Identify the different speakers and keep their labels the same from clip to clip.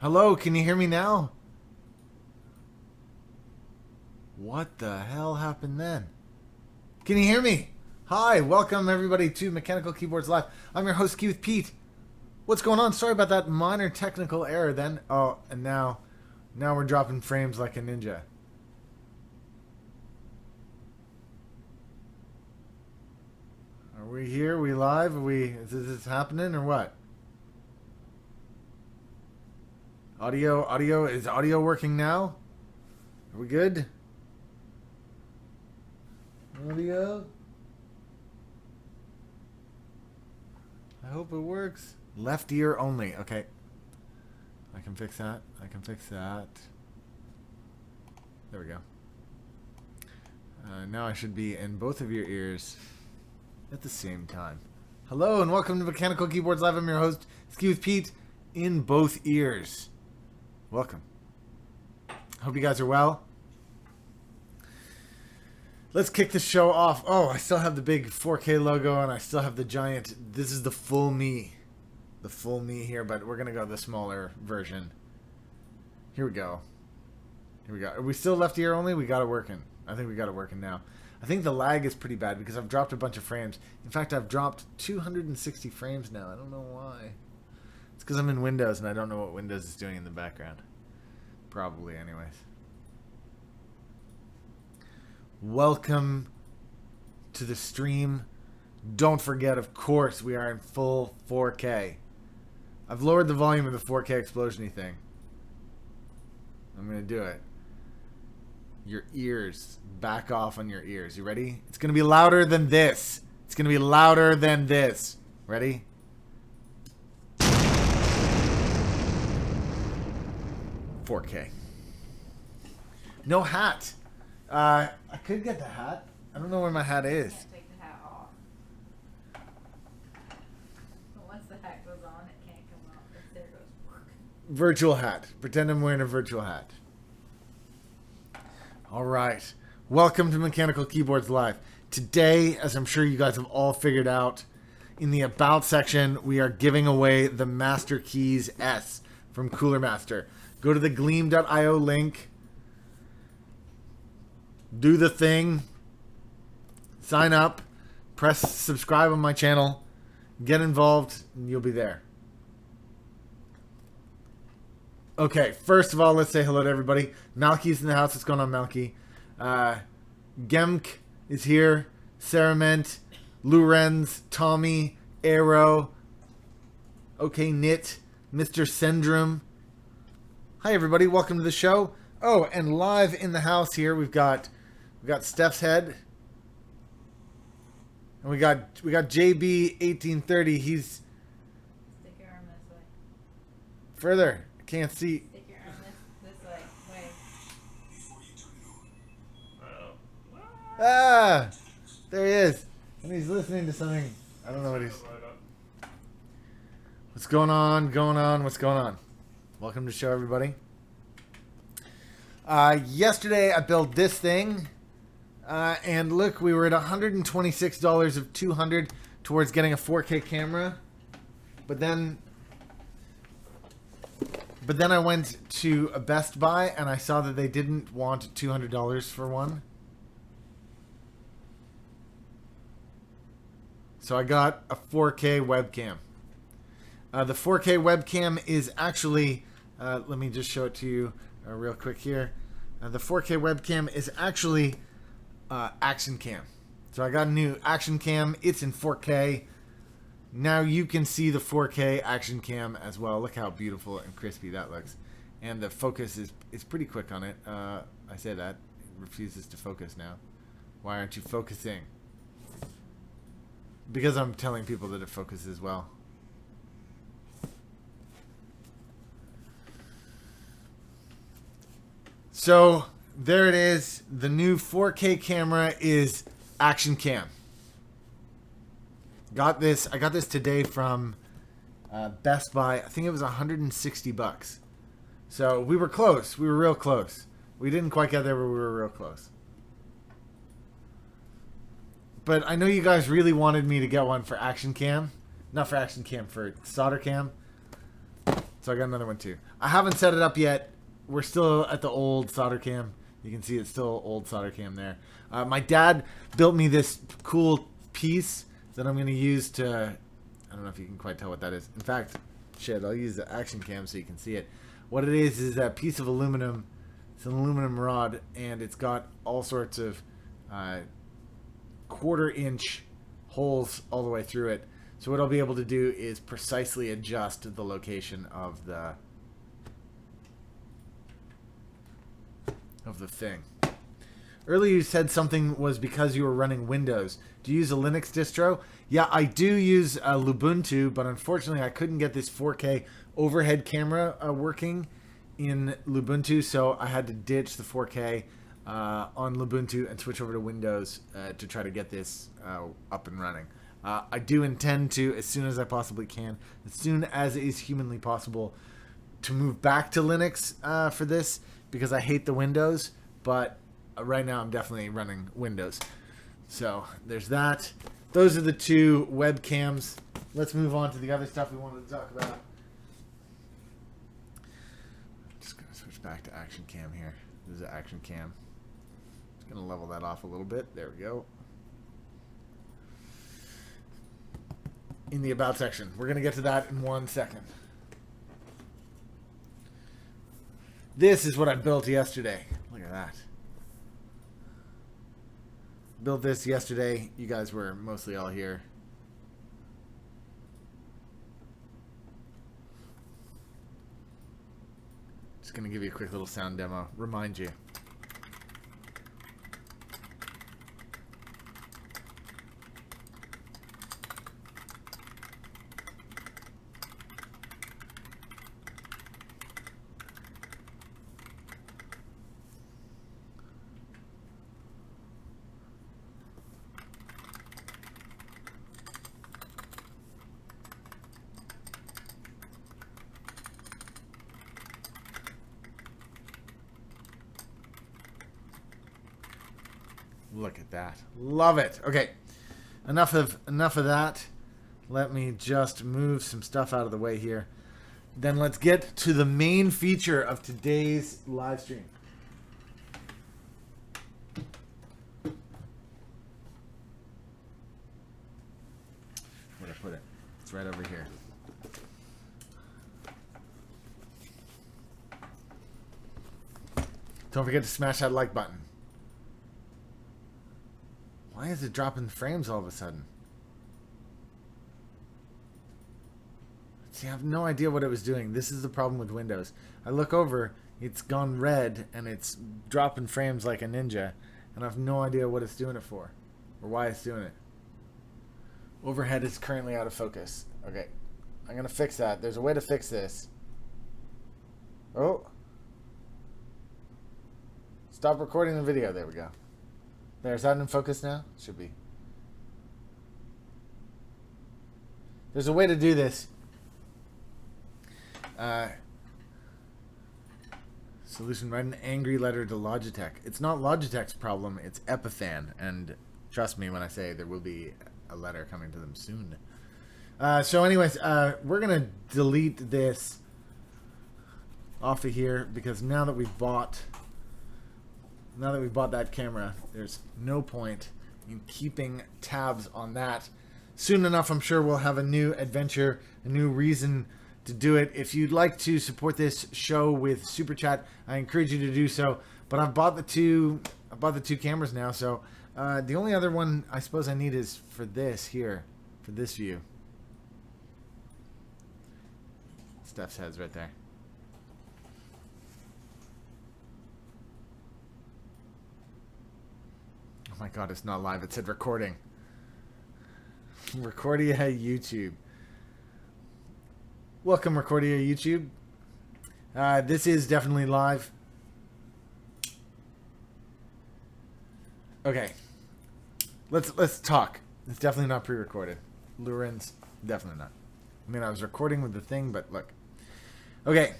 Speaker 1: Hello, can you hear me now? What the hell happened then? Can you hear me? Hi, welcome everybody to Mechanical Keyboards Live. I'm your host, skiwithpete. What's going on? Sorry about that minor technical error then. Oh, and now we're dropping frames like a ninja. Are we here? Are we live? Is this happening or what? Is audio working now? Are we good? Audio? I hope it works. Left ear only. Okay. I can fix that. There we go. Now I should be in both of your ears at the same time. Hello and welcome to Mechanical Keyboards Live. I'm your host, skiwithpete, in both ears. Welcome. Hope you guys are well. Let's kick the show off. Oh, I still have the big 4K logo and I still have the giant. This is the full me. The full me here, but we're going to go the smaller version. Here we go. Are we still left ear only? We got it working. I think we got it working now. I think the lag is pretty bad because I've dropped a bunch of frames. In fact, I've dropped 260 frames now. I don't know why. It's because I'm in Windows and I don't know what Windows is doing in the background. Probably, anyways. Welcome to the stream. Don't forget, of course, we are in full 4K. I've lowered the volume of the 4K explosion-y thing. I'm going to do it. Your ears. Back off on your ears. You ready? It's going to be louder than this. It's going to be louder than this. Ready? 4K. No hat. I could get the hat. I don't know where my hat is.
Speaker 2: Can't take the hat off. But once the hat goes on, it can't come off. There it goes.
Speaker 1: Virtual hat. Pretend I'm wearing a virtual hat. All right. Welcome to Mechanical Keyboards Live. Today, as I'm sure you guys have all figured out, in the About section, we are giving away the MasterKeys S from CoolerMaster. Go to the gleam.io link. Do the thing. Sign up. Press subscribe on my channel. Get involved, and you'll be there. Okay, first of all, let's say hello to everybody. Malky's in the house. What's going on, Malky? Gemk is here. Sarament, Lorenz, Tommy, Arrow. Okay, Knit, Mr. Syndrome. Hi, everybody. Welcome to the show. Oh, and live in the house here, we've got Steph's head. And we got JB1830. He's
Speaker 2: Stick your arm this way.
Speaker 1: further. I can't see.
Speaker 2: Stick your arm this way.
Speaker 1: Ah, there he is. And he's listening to something. I don't know what he's. What's going on? What's going on? Welcome to the show, everybody. Yesterday I built this thing, and look, we were at $126 of 200 towards getting a 4K camera, but then I went to a Best Buy and I saw that they didn't want $200 for one, so I got a 4K webcam. The 4K webcam is actually, let me just show it to you real quick here. The 4K webcam is actually Action Cam. So I got a new Action Cam. It's in 4K. Now you can see the 4K Action Cam as well. Look how beautiful and crispy that looks. And the focus is pretty quick on it. I say that. It refuses to focus now. Why aren't you focusing? Because I'm telling people that it focuses well. So there it is. The new 4K camera is Action Cam. I got this today from Best Buy. I think it was $160. So we were close. We were real close. We didn't quite get there, but we were real close. But I know you guys really wanted me to get one for Action Cam. Not for Action Cam, for Solder Cam. So I got another one too. I haven't set it up yet. We're still at the old solder cam. You can see it's still old solder cam there. My dad built me this cool piece that I'm going to use to... I don't know if you can quite tell what that is. In fact, shit, I'll use the action cam so you can see it. What it is a piece of aluminum. It's an aluminum rod, and it's got all sorts of quarter-inch holes all the way through it. So what I'll be able to do is precisely adjust the location of the thing. Earlier you said something was because you were running Windows. Do you use a Linux distro? Yeah, I do use Lubuntu, but unfortunately I couldn't get this 4K overhead camera working in Lubuntu, so I had to ditch the 4K on Lubuntu and switch over to Windows to try to get this up and running. I do intend to, as soon as I possibly can, as soon as is humanly possible, to move back to Linux for this, because I hate the Windows, but right now I'm definitely running Windows. So there's that. Those are the two webcams. Let's move on to the other stuff we wanted to talk about. Just going to switch back to action cam here. This is action cam. Just going to level that off a little bit. There we go. In the about section. We're going to get to that in 1 second. This is what I built yesterday. Look at that. Built this yesterday. You guys were mostly all here. Just going to give you a quick little sound demo. Remind you. Look at that. Love it. Okay. Enough of that. Let me just move some stuff out of the way here. Then let's get to the main feature of today's live stream. Where'd I put it? It's right over here. Don't forget to smash that like button. Why is it dropping frames all of a sudden? See, I have no idea what it was doing. This is the problem with Windows. I look over, it's gone red, and it's dropping frames like a ninja, and I have no idea what it's doing it for, or why it's doing it. Overhead is currently out of focus. Okay, I'm going to fix that. There's a way to fix this. Oh. Stop recording the video. There we go. There's that in focus now? Should be. There's a way to do this. Solution, write an angry letter to Logitech. It's not Logitech's problem, it's Epithan. And trust me when I say there will be a letter coming to them soon. So anyways, we're going to delete this off of here because now that we've bought that camera, there's no point in keeping tabs on that. Soon enough, I'm sure we'll have a new adventure, a new reason to do it. If you'd like to support this show with Super Chat, I encourage you to do so. But I've bought the two cameras now, so the only other one I suppose I need is for this here, for this view. Steph's head's right there. Oh my god, it's not live. It said recording. Recordia YouTube. Welcome, Recordia YouTube. This is definitely live. Okay. Let's talk. It's definitely not pre-recorded. Luren's definitely not. I mean, I was recording with the thing, but look. Okay.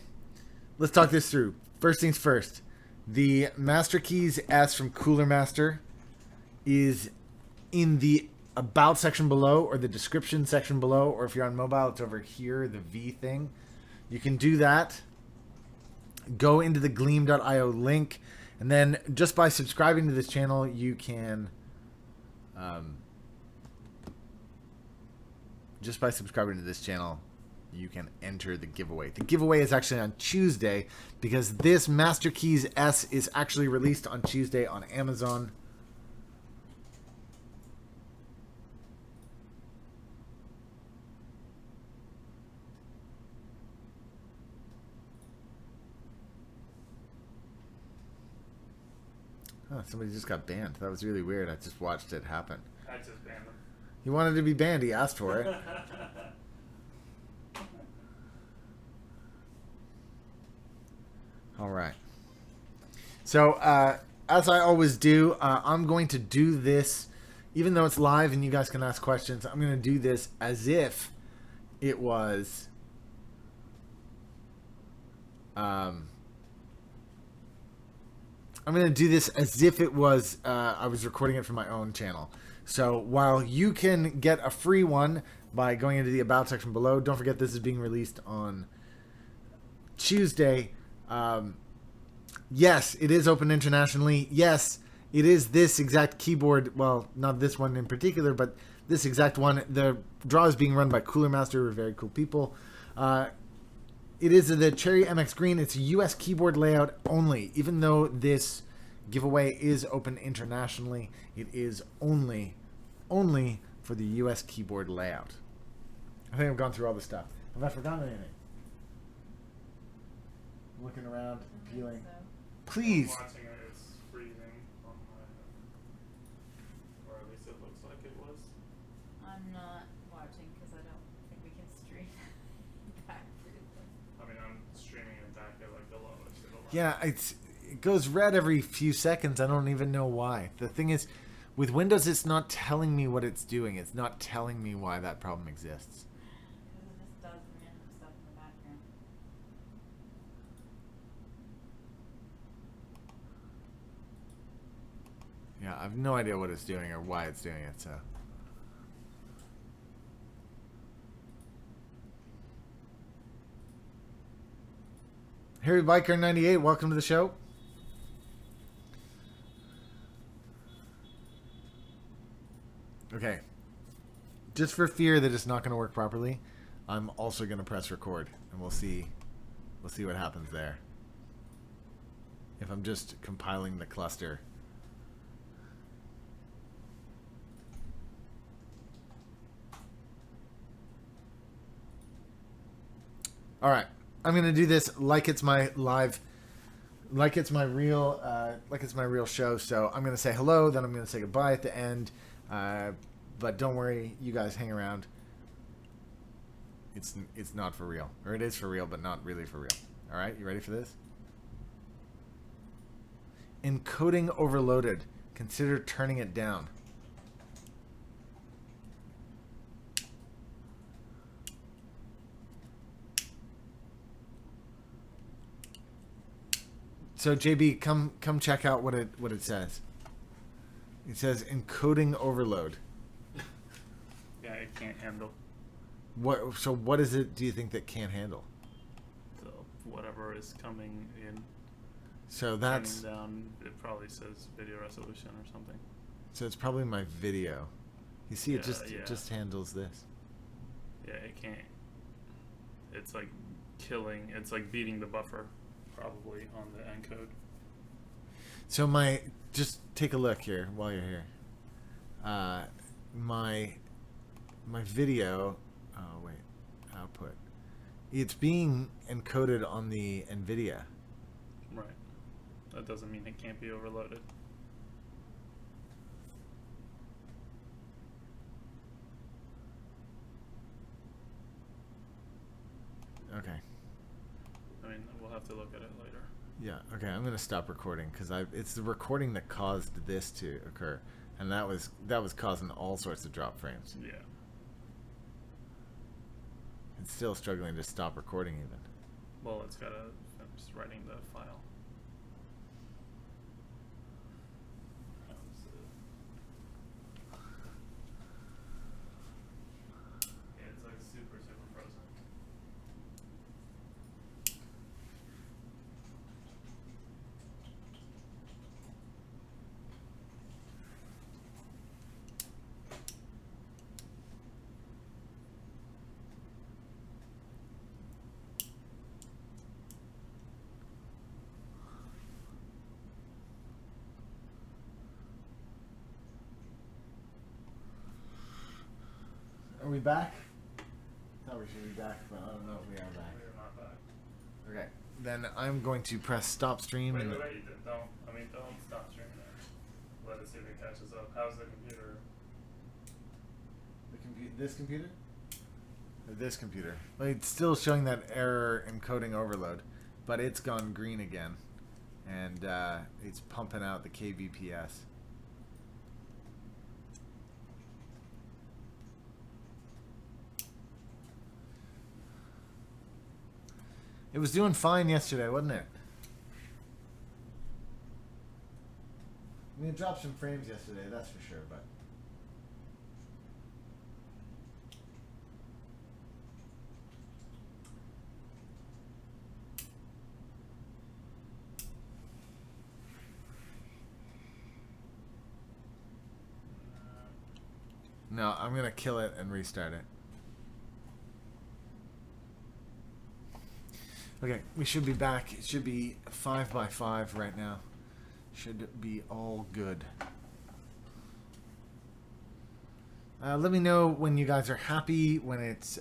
Speaker 1: Let's talk this through. First things first. The MasterKeys S from CoolerMaster is in the about section below, or the description section below, or if you're on mobile, it's over here, the V thing. you can do that. Go into the gleam.io link, and then just by subscribing to this channel, you can you can enter the giveaway. The giveaway is actually on Tuesday because this MasterKeys S is actually released on Tuesday on Amazon. Oh, somebody just got banned. That was really weird. I just watched it happen.
Speaker 3: I just banned him.
Speaker 1: He wanted to be banned. He asked for it. All right. So, as I always do, I'm going to do this, even though it's live and you guys can ask questions, I'm going to do this as if it was... I'm going to do this as if it was I was recording it from my own channel. So while you can get a free one by going into the About section below, don't forget this is being released on Tuesday. Yes, it is open internationally. Yes, it is this exact keyboard. Well, not this one in particular, but this exact one. The draw is being run by CoolerMaster, very cool people. It is the Cherry MX Green. It's a US keyboard layout only. Even though this giveaway is open internationally, it is only for the US keyboard layout. I think I've gone through all the stuff. Have I forgotten anything? Looking around, peeling.
Speaker 2: So.
Speaker 1: Please.
Speaker 3: I'm watching it, it's freezing on my, or at least it looks like it was.
Speaker 2: I'm not watching because I don't think we can stream back through this.
Speaker 3: I mean, I'm streaming it back at like the lowest.
Speaker 1: Yeah, it goes red every few seconds. I don't even know why. The thing is, with Windows, it's not telling me what it's doing. It's not telling me why that problem exists.
Speaker 2: Because it just does random stuff in the background.
Speaker 1: Yeah, I have no idea what it's doing or why it's doing it, so. Harry Biker 98, welcome to the show. Okay. Just for fear that it's not going to work properly, I'm also going to press record, and we'll see what happens there. If I'm just compiling the cluster. All right, I'm gonna do this like it's my live, like it's my real show. So I'm gonna say hello, then I'm gonna say goodbye at the end. But don't worry, you guys hang around. It's not for real, or it is for real, but not really for real. All right, you ready for this? Encoding overloaded. Consider turning it down. So JB, come check out what it says. It says encoding overload.
Speaker 3: Yeah, it can't handle.
Speaker 1: What? So what is it? Do you think that can't handle?
Speaker 3: So whatever is coming in.
Speaker 1: So that's.
Speaker 3: Turning down, it probably says video resolution or something.
Speaker 1: So it's probably my video. You see, it
Speaker 3: Yeah.
Speaker 1: just handles this.
Speaker 3: Yeah, it can't. It's like killing. It's like beating the buffer, probably on the encode.
Speaker 1: So just take a look here while you're here. My video. Oh wait, output. It's being encoded on the NVIDIA.
Speaker 3: Right. That doesn't mean it can't be overloaded.
Speaker 1: Okay.
Speaker 3: I mean, we'll have to look at it later.
Speaker 1: Yeah. Okay. I'm gonna stop recording because it's the recording that caused this to occur, and that was causing all sorts of drop frames.
Speaker 3: Yeah.
Speaker 1: It's still struggling to stop recording even.
Speaker 3: Well, it's gotta. I'm just writing the file. Yeah, it's like super frozen.
Speaker 1: back? Thought we should be back, but I don't know if we are back.
Speaker 3: We're not back.
Speaker 1: Okay, then I'm going to press stop stream.
Speaker 3: Wait,
Speaker 1: and
Speaker 3: don't stop streaming there. Let us see if it catches up. How's the computer?
Speaker 1: This computer? Or this computer? Well, it's still showing that error encoding overload, but it's gone green again, and it's pumping out the kbps. It was doing fine yesterday, wasn't it? I mean, it dropped some frames yesterday, that's for sure, but... No, I'm going to kill it and restart it. Okay, we should be back. It should be 5 by 5 right now. Should be all good. Let me know when you guys are happy, when it's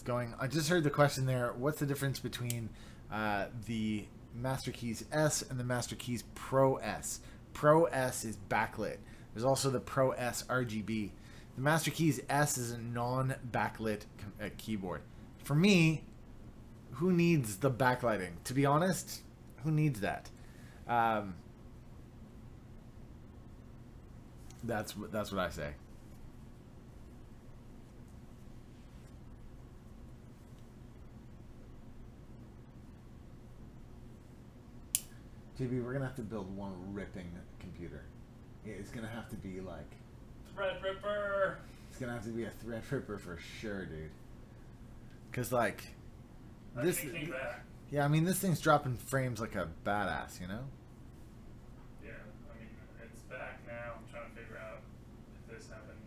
Speaker 1: going. I just heard the question there. What's the difference between the MasterKeys S and the MasterKeys Pro S? Pro S is backlit. There's also the Pro S RGB. The MasterKeys S is a non-backlit keyboard. For me, who needs the backlighting? To be honest, who needs that? That's what I say. JB, we're gonna have to build one ripping computer. It's gonna have to be like
Speaker 3: Threadripper.
Speaker 1: It's gonna have to be a Threadripper for sure, dude. Cause like this. Yeah, I mean this thing's dropping frames like a badass, you know.
Speaker 3: Yeah, I mean it's back now. I'm trying to figure out if this happened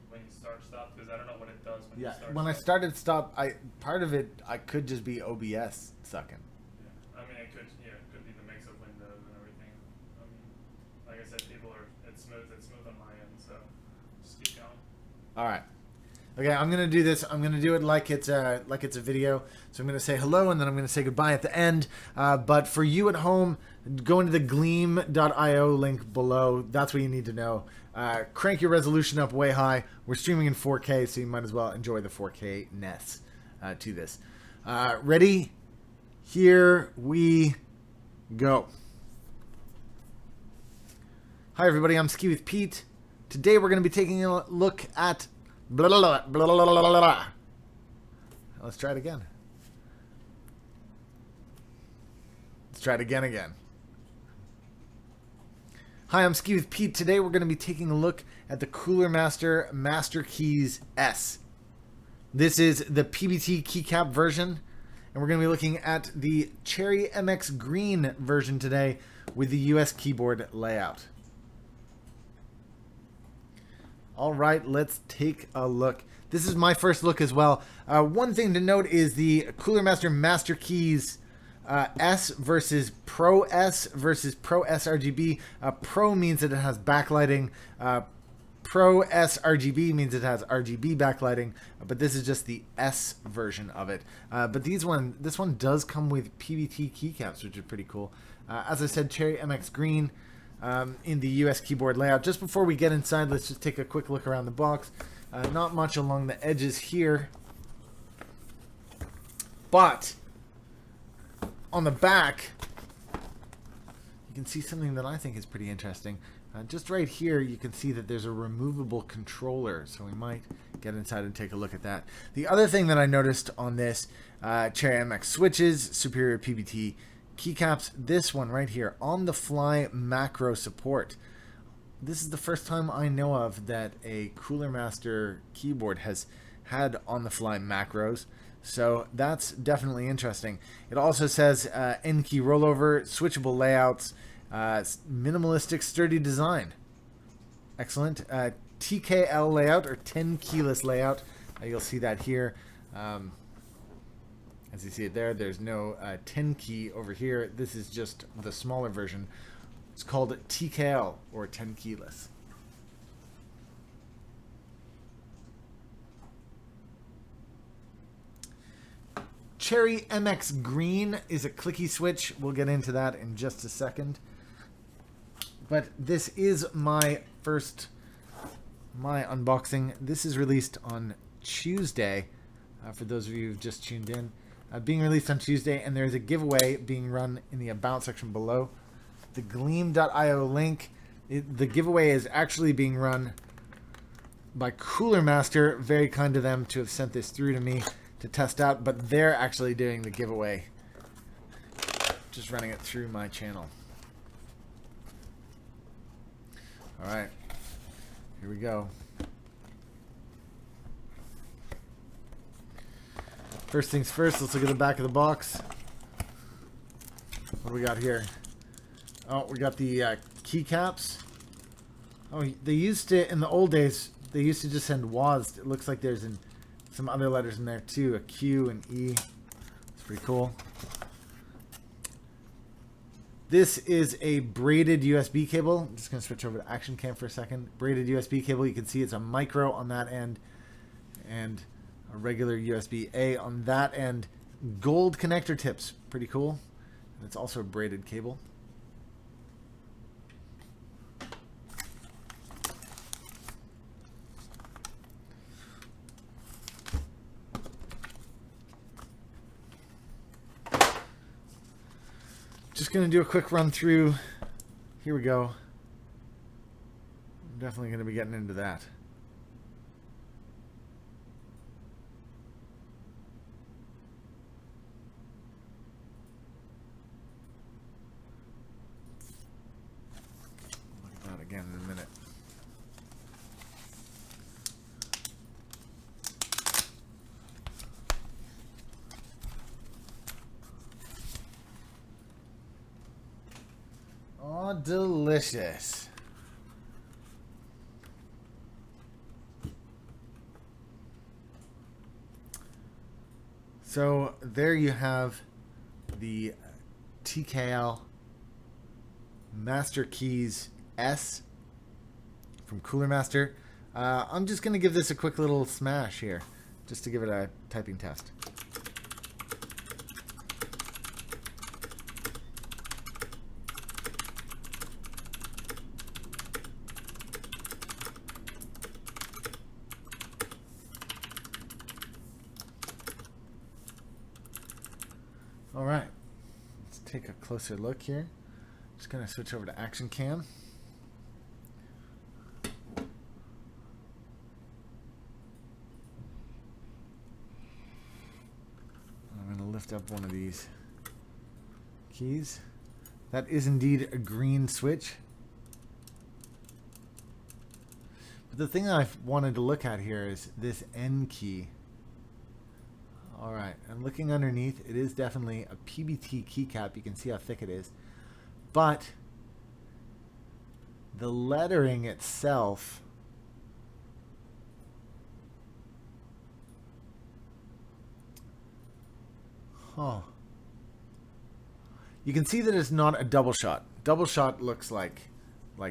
Speaker 3: when you start stop because I don't know what it does when you start.
Speaker 1: When I started stop, part of it I could just be OBS sucking.
Speaker 3: I mean, it could be the mix of Windows and everything. I mean, like I said, it's smooth on my end, so just keep going.
Speaker 1: All right. Okay, I'm gonna do this. I'm gonna do it like it's a video. So I'm gonna say hello and then I'm gonna say goodbye at the end. But for you at home, go into the gleam.io link below. That's what you need to know. Crank your resolution up way high. We're streaming in 4K, so you might as well enjoy the 4K-ness to this. Ready? Here we go. Hi everybody, I'm skiwithpete. Today we're going to be taking a look at blah, blah, blah, blah, blah, blah, blah. Let's try it again. Let's try it again. Hi, I'm skiwithpete. Today we're going to be taking a look at the CoolerMaster Masterkeys S. This is the PBT Keycap version. And we're going to be looking at the Cherry MX Green version today with the US keyboard layout. All right, let's take a look. This is my first look as well. One thing to note is the CoolerMaster Masterkeys S versus Pro S versus Pro S RGB. Pro means that it has backlighting. Pro S RGB means it has RGB backlighting, but this is just the S version of it. But this one does come with PBT keycaps, which are pretty cool. As I said, Cherry MX Green in the US keyboard layout. Just before we get inside, let's just take a quick look around the box. Not much along the edges here, but on the back, you can see something that I think is pretty interesting. Just right here, you can see that there's a removable controller, so we might get inside and take a look at that. The other thing that I noticed on this, Cherry MX switches, superior PBT keycaps, this one right here, on-the-fly macro support. This is the first time I know of that a CoolerMaster keyboard has had on-the-fly macros, so that's definitely interesting. It also says N-key rollover, switchable layouts, minimalistic, sturdy design. Excellent. TKL layout, or 10 keyless layout. You'll see that here. As you see it there, there's no 10 key over here. This is just the smaller version. It's called TKL, or 10 keyless. Cherry MX Green is a clicky switch. We'll get into that in just a second. But this is my unboxing. This is released on Tuesday, for those of you who've just tuned in. Being released on Tuesday, and there's a giveaway being run in the About section below. The Gleam.io link. The giveaway is actually being run by CoolerMaster. Very kind of them to have sent this through to me to test out, but they're actually doing the giveaway. Just running it through my channel. Alright, here we go. First things first, let's look at the back of the box. What do we got here? Oh, we got the keycaps. Oh, they used to, in the old days, they used to just send WASD. It looks like there's some other letters in there too, a Q and E. It's pretty cool. This is a braided USB cable. I'm just going to switch over to Action Cam for a second. Braided USB cable. You can see it's a micro on that end and a regular USB-A on that end. Gold connector tips. Pretty cool. And it's also a braided cable. Just going to do a quick run through. Here we go. I'm definitely going to be getting into that. Look at that again in a minute. Oh, delicious. So there you have the TKL MasterKeys S from CoolerMaster. I'm just going to give this a quick little smash here, just to give it a typing test. All right, let's take a closer look here. Just gonna switch over to Action Cam. I'm gonna lift up one of these keys. That is indeed a green switch. But the thing I wanted to look at here is this N key. Alright, and looking underneath, it is definitely a PBT keycap. You can see how thick it is. But the lettering itself you can see that it's not a double shot. Double shot looks like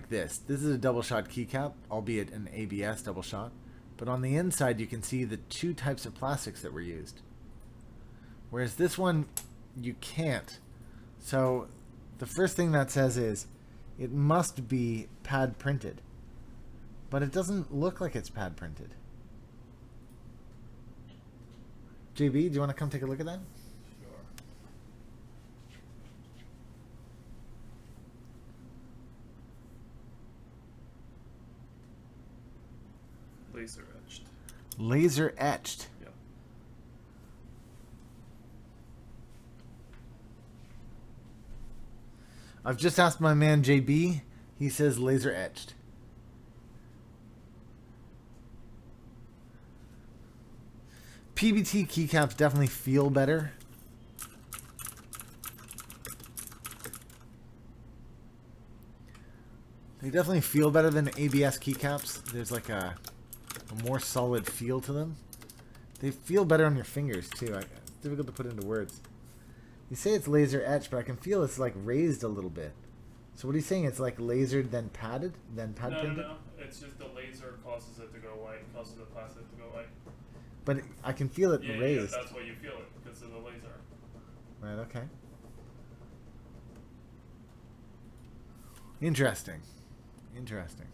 Speaker 1: this. This is a double shot keycap, albeit an ABS double shot. But on the inside, you can see the two types of plastics that were used. Whereas this one, you can't. So the first thing that says is, it must be pad printed. But it doesn't look like it's pad printed. JB, do you want to come take a look at that?
Speaker 3: Sure. Laser etched.
Speaker 1: Laser etched.
Speaker 3: Yep.
Speaker 1: I've just asked my man JB. He says laser etched. PBT keycaps definitely feel better. They definitely feel better than ABS keycaps. There's like a more solid feel to them. They feel better on your fingers too. It's difficult to put into words. You say it's laser etched, but I can feel it's like raised a little bit. So what are you saying? It's like lasered, then padded, then pad printed?
Speaker 3: No. It's just the laser causes it to go white, causes the plastic to go white.
Speaker 1: But I can feel it raised.
Speaker 3: Yeah, that's why you feel it, because of the laser.
Speaker 1: Right, okay. Interesting. Interesting.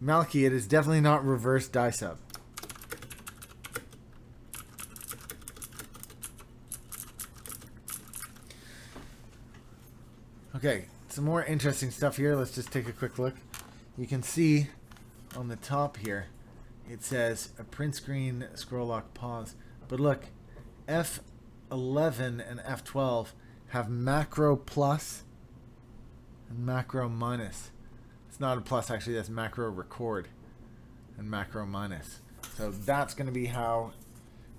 Speaker 1: Malky, it is definitely not reverse dice up. Okay, some more interesting stuff here. Let's just take a quick look. You can see on the top here, it says a print screen, scroll lock, pause. But look, F11 and F12 have macro plus and macro minus. It's not a plus, actually, that's macro record and macro minus. So that's going to be how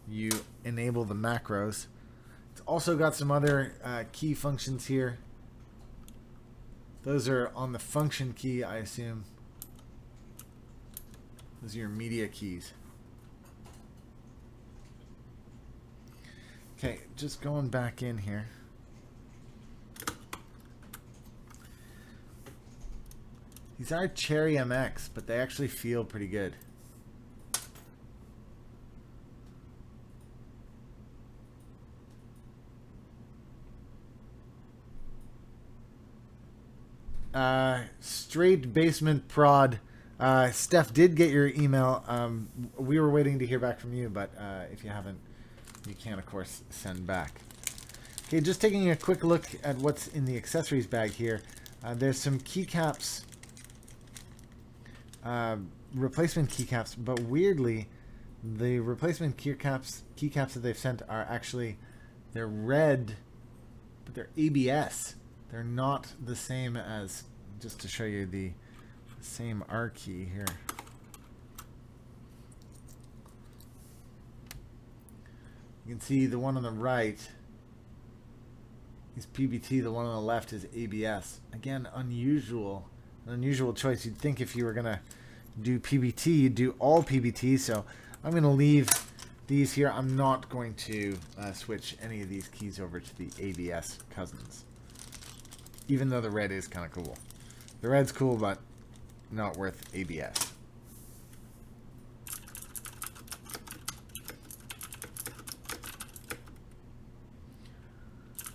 Speaker 1: you enable the macros. It's also got some other key functions here. Those are on the function key, I assume. Those are your media keys. Okay, just going back in here. These are Cherry MX, but they actually feel pretty good. Straight Basement Prod. Steph did get your email. We were waiting to hear back from you, but if you haven't, you can, of course, send back. Okay, just taking a quick look at what's in the accessories bag here. There's some keycaps, replacement keycaps, but weirdly, the replacement keycaps that they've sent are actually, they're red, but they're ABS. They're not the same as, just to show you the same R key here. You can see the one on the right is PBT, the one on the left is ABS. Again, an unusual choice. You'd think if you were gonna do PBT, you'd do all PBT, so I'm gonna leave these here. I'm not going to switch any of these keys over to the ABS cousins. Even though the red is kind of cool. The red's cool, but not worth ABS.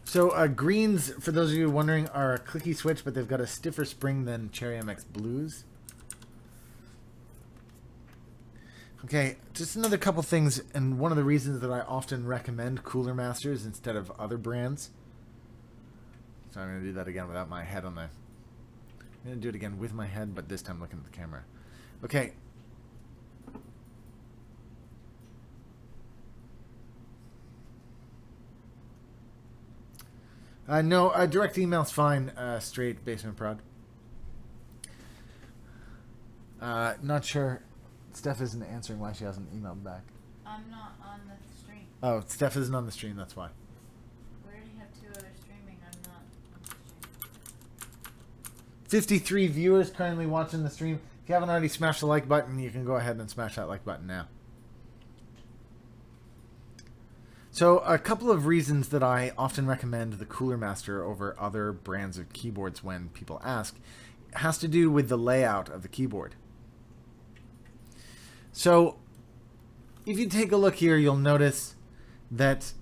Speaker 1: So greens, for those of you wondering, are a clicky switch, but they've got a stiffer spring than Cherry MX blues. Okay, just another couple things, and one of the reasons that I often recommend CoolerMasters instead of other brands. So I'm going to do that again without my head on the... I'm going to do it again with my head, but this time looking at the camera. Okay. No, direct email's fine, straight Basement Prod. Not sure. Steph isn't answering why she hasn't emailed back.
Speaker 2: I'm not on the stream.
Speaker 1: Oh, Steph isn't on the stream, that's why.
Speaker 2: We already have 2 others streaming. I'm not on the stream.
Speaker 1: 53 viewers currently watching the stream. If you haven't already smashed the like button, you can go ahead and smash that like button now. So a couple of reasons that I often recommend the CoolerMaster over other brands of keyboards when people ask has to do with the layout of the keyboard. So if you take a look here, you'll notice that,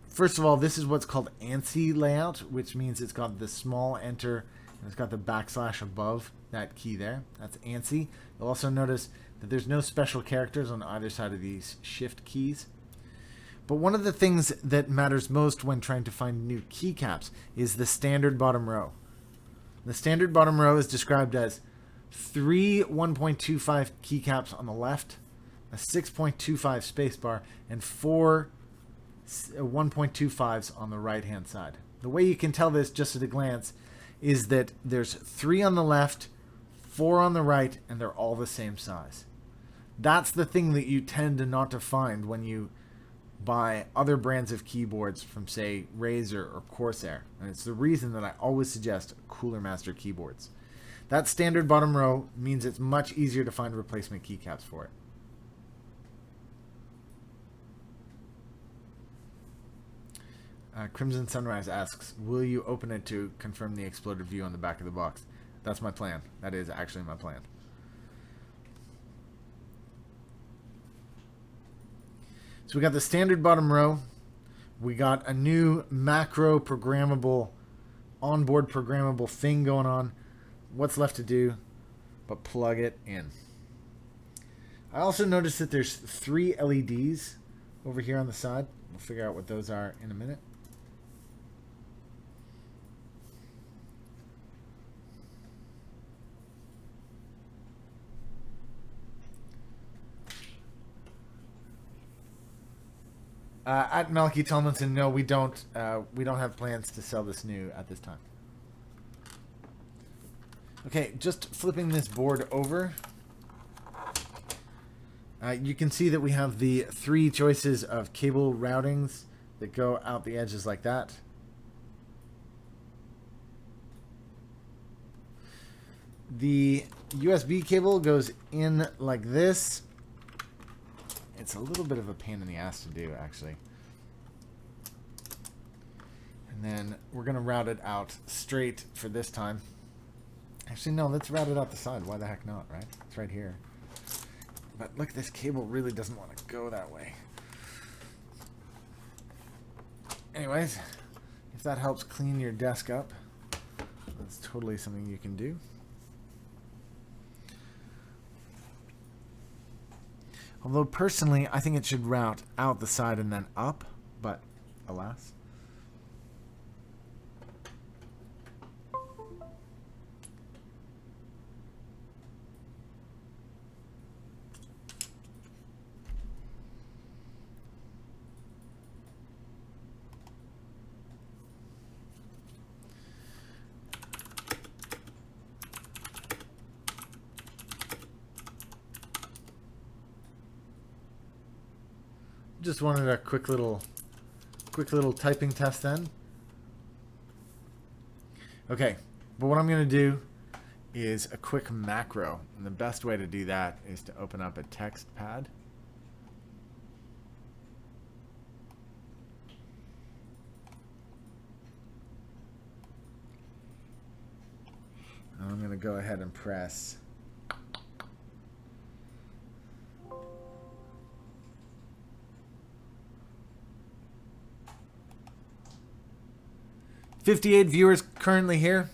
Speaker 1: first of all, this is what's called ANSI layout, which means it's got the small enter and it's got the backslash above that key there. That's ANSI. You'll also notice that there's no special characters on either side of these shift keys. But one of the things that matters most when trying to find new keycaps is the standard bottom row. The standard bottom row is described as 3 1.25 keycaps on the left, a 6.25 spacebar, and 4 1.25s on the right-hand side. The way you can tell this just at a glance is that there's 3 on the left, 4 on the right, and they're all the same size. That's the thing that you tend to not to find when you buy other brands of keyboards from, say, Razer or Corsair. And it's the reason that I always suggest CoolerMaster keyboards. That standard bottom row means it's much easier to find replacement keycaps for it. Crimson Sunrise asks, will you open it to confirm the exploded view on the back of the box? That's my plan. That is actually my plan. So we got the standard bottom row. We got a new macro programmable, onboard programmable thing going on. What's left to do but plug it in. I also noticed that there's 3 LEDs over here on the side. We'll figure out what those are in a minute. At Malky Tomlinson, no, we don't have plans to sell this new at this time. Okay, just flipping this board over. You can see that we have the 3 choices of cable routings that go out the edges like that. The USB cable goes in like this. It's a little bit of a pain in the ass to do, actually. And then we're going to route it out straight for this time. Actually, no, let's route it out the side. Why the heck not, right? It's right here. But look, this cable really doesn't want to go that way. Anyways, if that helps clean your desk up, that's totally something you can do. Although personally, I think it should route out the side and then up, but alas. Just wanted a quick little typing test then. Okay, but what I'm going to do is a quick macro, and the best way to do that is to open up a text pad. And I'm going to go ahead and press 58 viewers currently here.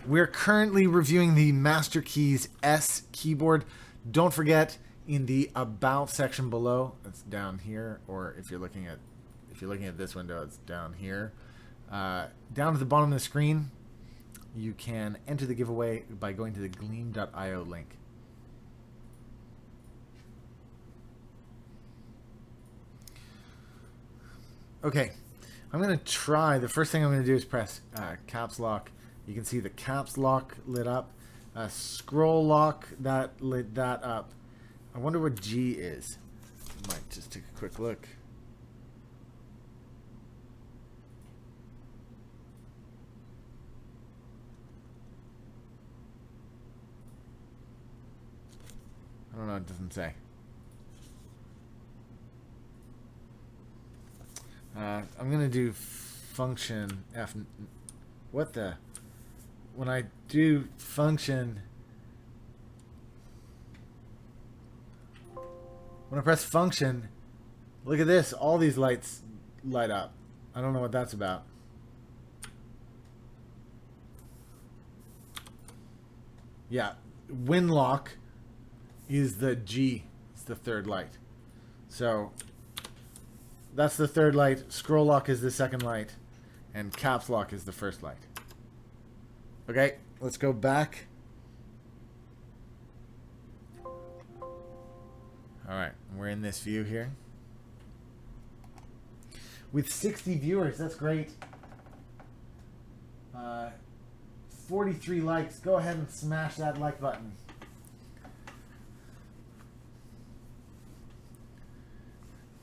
Speaker 1: We're currently reviewing the MasterKeys S keyboard. Don't forget, in the About section below, it's down here, or if you're looking at this window, it's down here. Down at the bottom of the screen, you can enter the giveaway by going to the gleam.io link. Okay, I'm going to try. The first thing I'm going to do is press caps lock. You can see the caps lock lit up. Scroll lock, that lit that up. I wonder what G is. Might just take a quick look. I don't know, it doesn't say. I'm going to do function F. What the? When I do function, when I press function, look at this. All these lights light up. I don't know what that's about. Yeah, win lock is the G. It's the third light. So that's the third light. Scroll lock is the second light. And caps lock is the first light. Okay, let's go back. Alright, we're in this view here. With 60 viewers, that's great. 43 likes. Go ahead and smash that like button.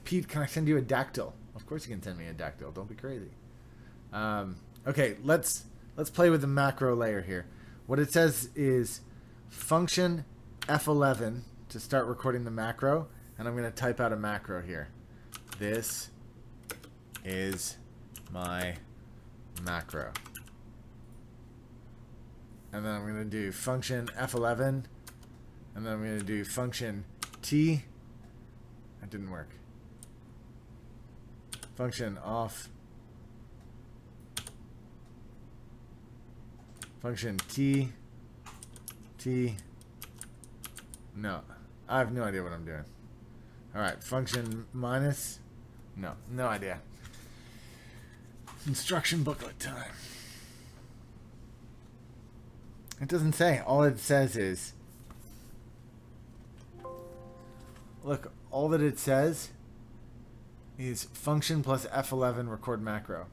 Speaker 1: Pete, can I send you a dactyl? Of course you can send me a dactyl. Don't be crazy. Okay, let's play with the macro layer here. What it says is function F11 to start recording the macro, and I'm going to type out a macro here. This is my macro. And then I'm going to do function F11, and then I'm going to do function T. That didn't work. Function off. Function T. No. I have no idea what I'm doing. Alright, function minus. No idea. Instruction booklet time. It doesn't say. All it says is... Look, all that it says is function plus F11 record macro.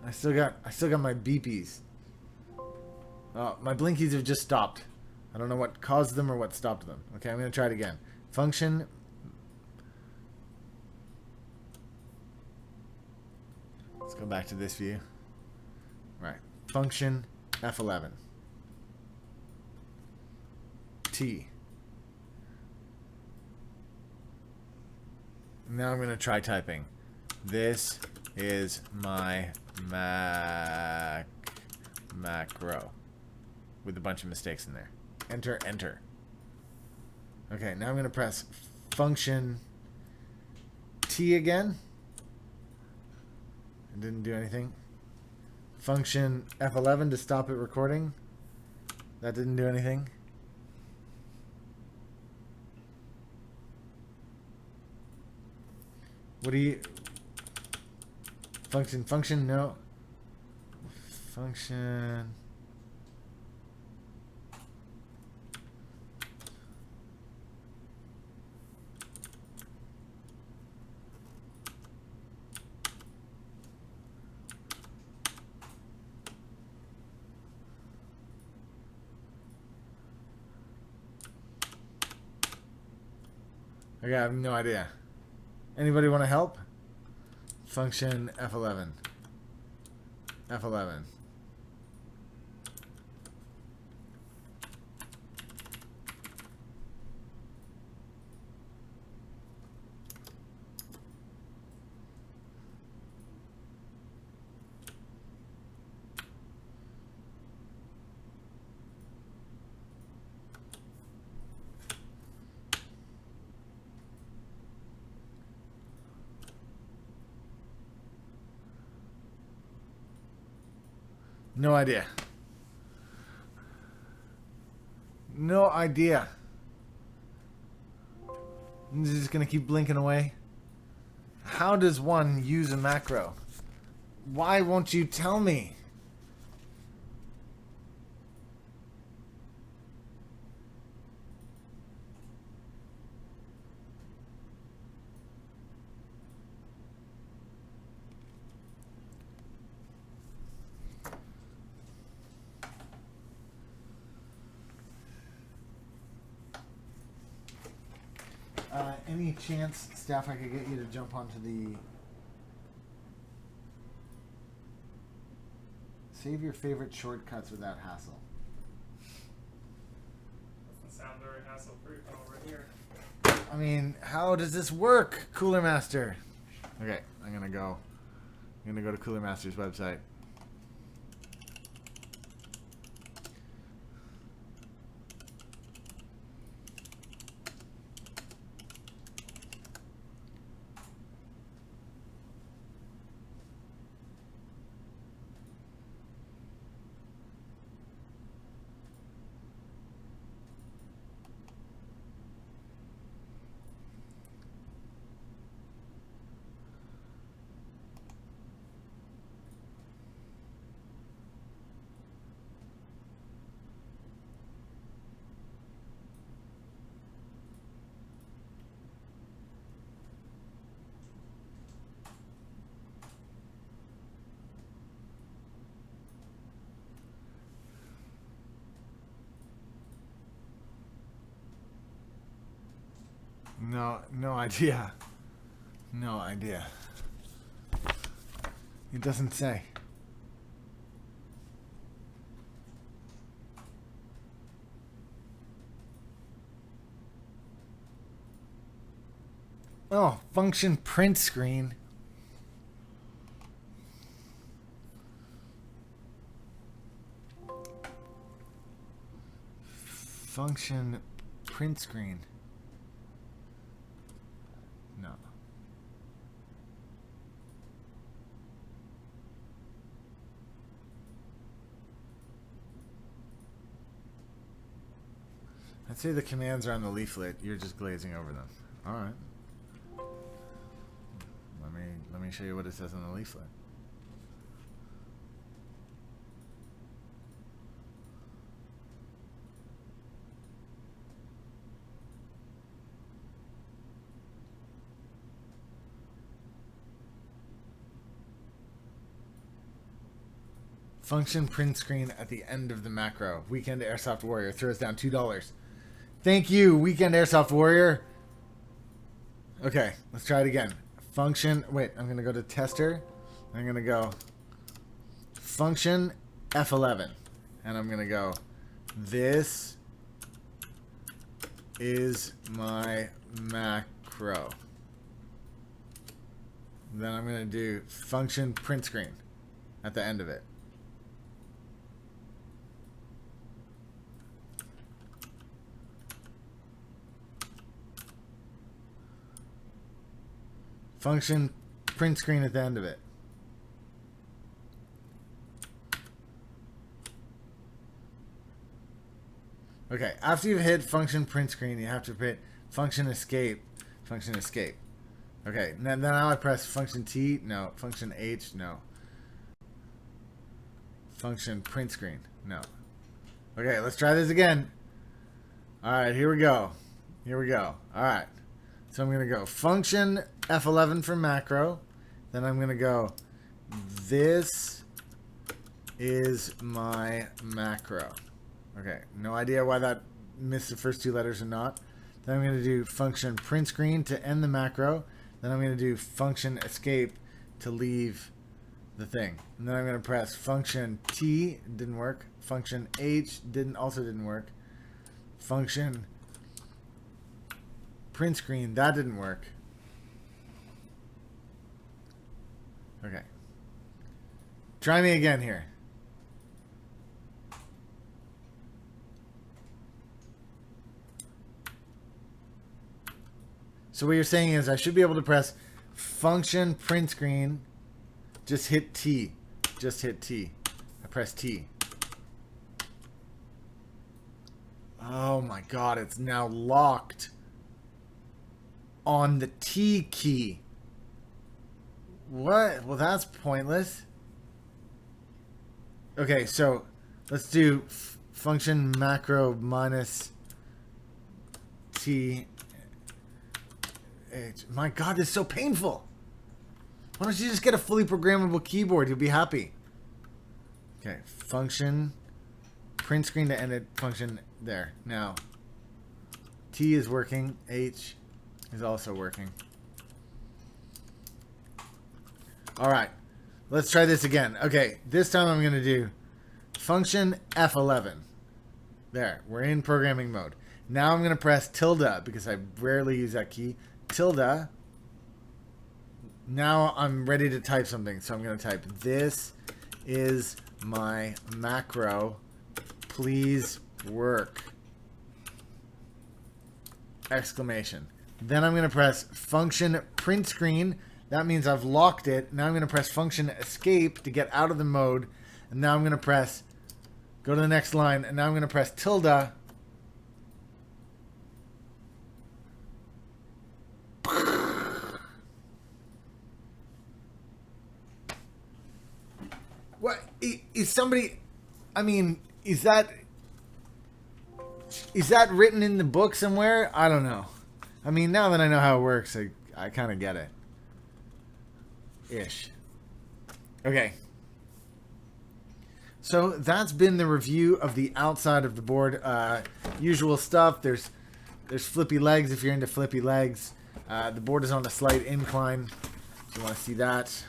Speaker 1: I still got my beepies. Oh, my blinkies have just stopped. I don't know what caused them or what stopped them. Okay, I'm going to try it again. Function. Let's go back to this view. Right. Function F11. T. Now I'm going to try typing. This is my macro with a bunch of mistakes in there. Enter, enter. Okay, now I'm going to press function T again. It didn't do anything. Function F11 to stop it recording. That didn't do anything. What do you... Function, no. Function... I have no idea. Anybody want to help? Function F11. F11. No idea. No idea. This is just gonna keep blinking away. How does one use a macro? Why won't you tell me? Any chance, Steph, I could get you to jump onto the... Save your favorite shortcuts without hassle.
Speaker 3: Doesn't sound very hassle-free from over here.
Speaker 1: I mean, how does this work, CoolerMaster? Okay, I'm gonna go to CoolerMaster's website. No idea. No idea. It doesn't say. Oh, function print screen. function print screen. No. I'd say the commands are on the leaflet. You're just glazing over them. All right. Let me show you what it says on the leaflet. Function print screen at the end of the macro. Weekend Airsoft Warrior throws down $2. Thank you, Weekend Airsoft Warrior. Okay, let's try it again. Function, wait, I'm going to go to tester. I'm going to go function F11. And I'm going to go, this is my macro. Then I'm going to do function print screen at the end of it. Function print screen at the end of it. Okay, after you've hit function print screen, you have to hit function escape. Function escape. Okay, now I press function T. No. Function H. No. Function print screen. No. Okay, let's try this again. Alright, here we go. Here we go. Alright. So I'm going to go function F11 for macro. Then I'm going to go, this is my macro. Okay, no idea why that missed the first two letters or not. Then I'm going to do function print screen to end the macro. Then I'm going to do function escape to leave the thing. And then I'm going to press function T, didn't work. Function H also didn't work. Function print screen, that didn't work. Okay. Try me again here. So what you're saying is I should be able to press function print screen, just hit T. Just hit T. I press T. Oh my god, it's now locked on the T key. What? Well, that's pointless. Okay, so let's do function macro minus T H. My god, this is so painful. Why don't you just get a fully programmable keyboard? You'll be happy. Okay, function print screen to end it. Function there. Now, T is working. H is also working. Alright, let's try this again. Okay, this time I'm going to do function F11. There, we're in programming mode. Now I'm going to press tilde, because I rarely use that key. Tilde. Now I'm ready to type something, so I'm going to type, this is my macro. Please work. Exclamation. Then I'm going to press function print screen. That means I've locked it. Now I'm going to press function escape to get out of the mode. And now I'm going to press, go to the next line. And now I'm going to press tilde. What? Is somebody, I mean, is that written in the book somewhere? I don't know. I mean, now that I know how it works, I kind of get it. Ish. Okay. So that's been the review of the outside of the board. Usual stuff. There's flippy legs if you're into flippy legs. The board is on a slight incline. If you want to see that.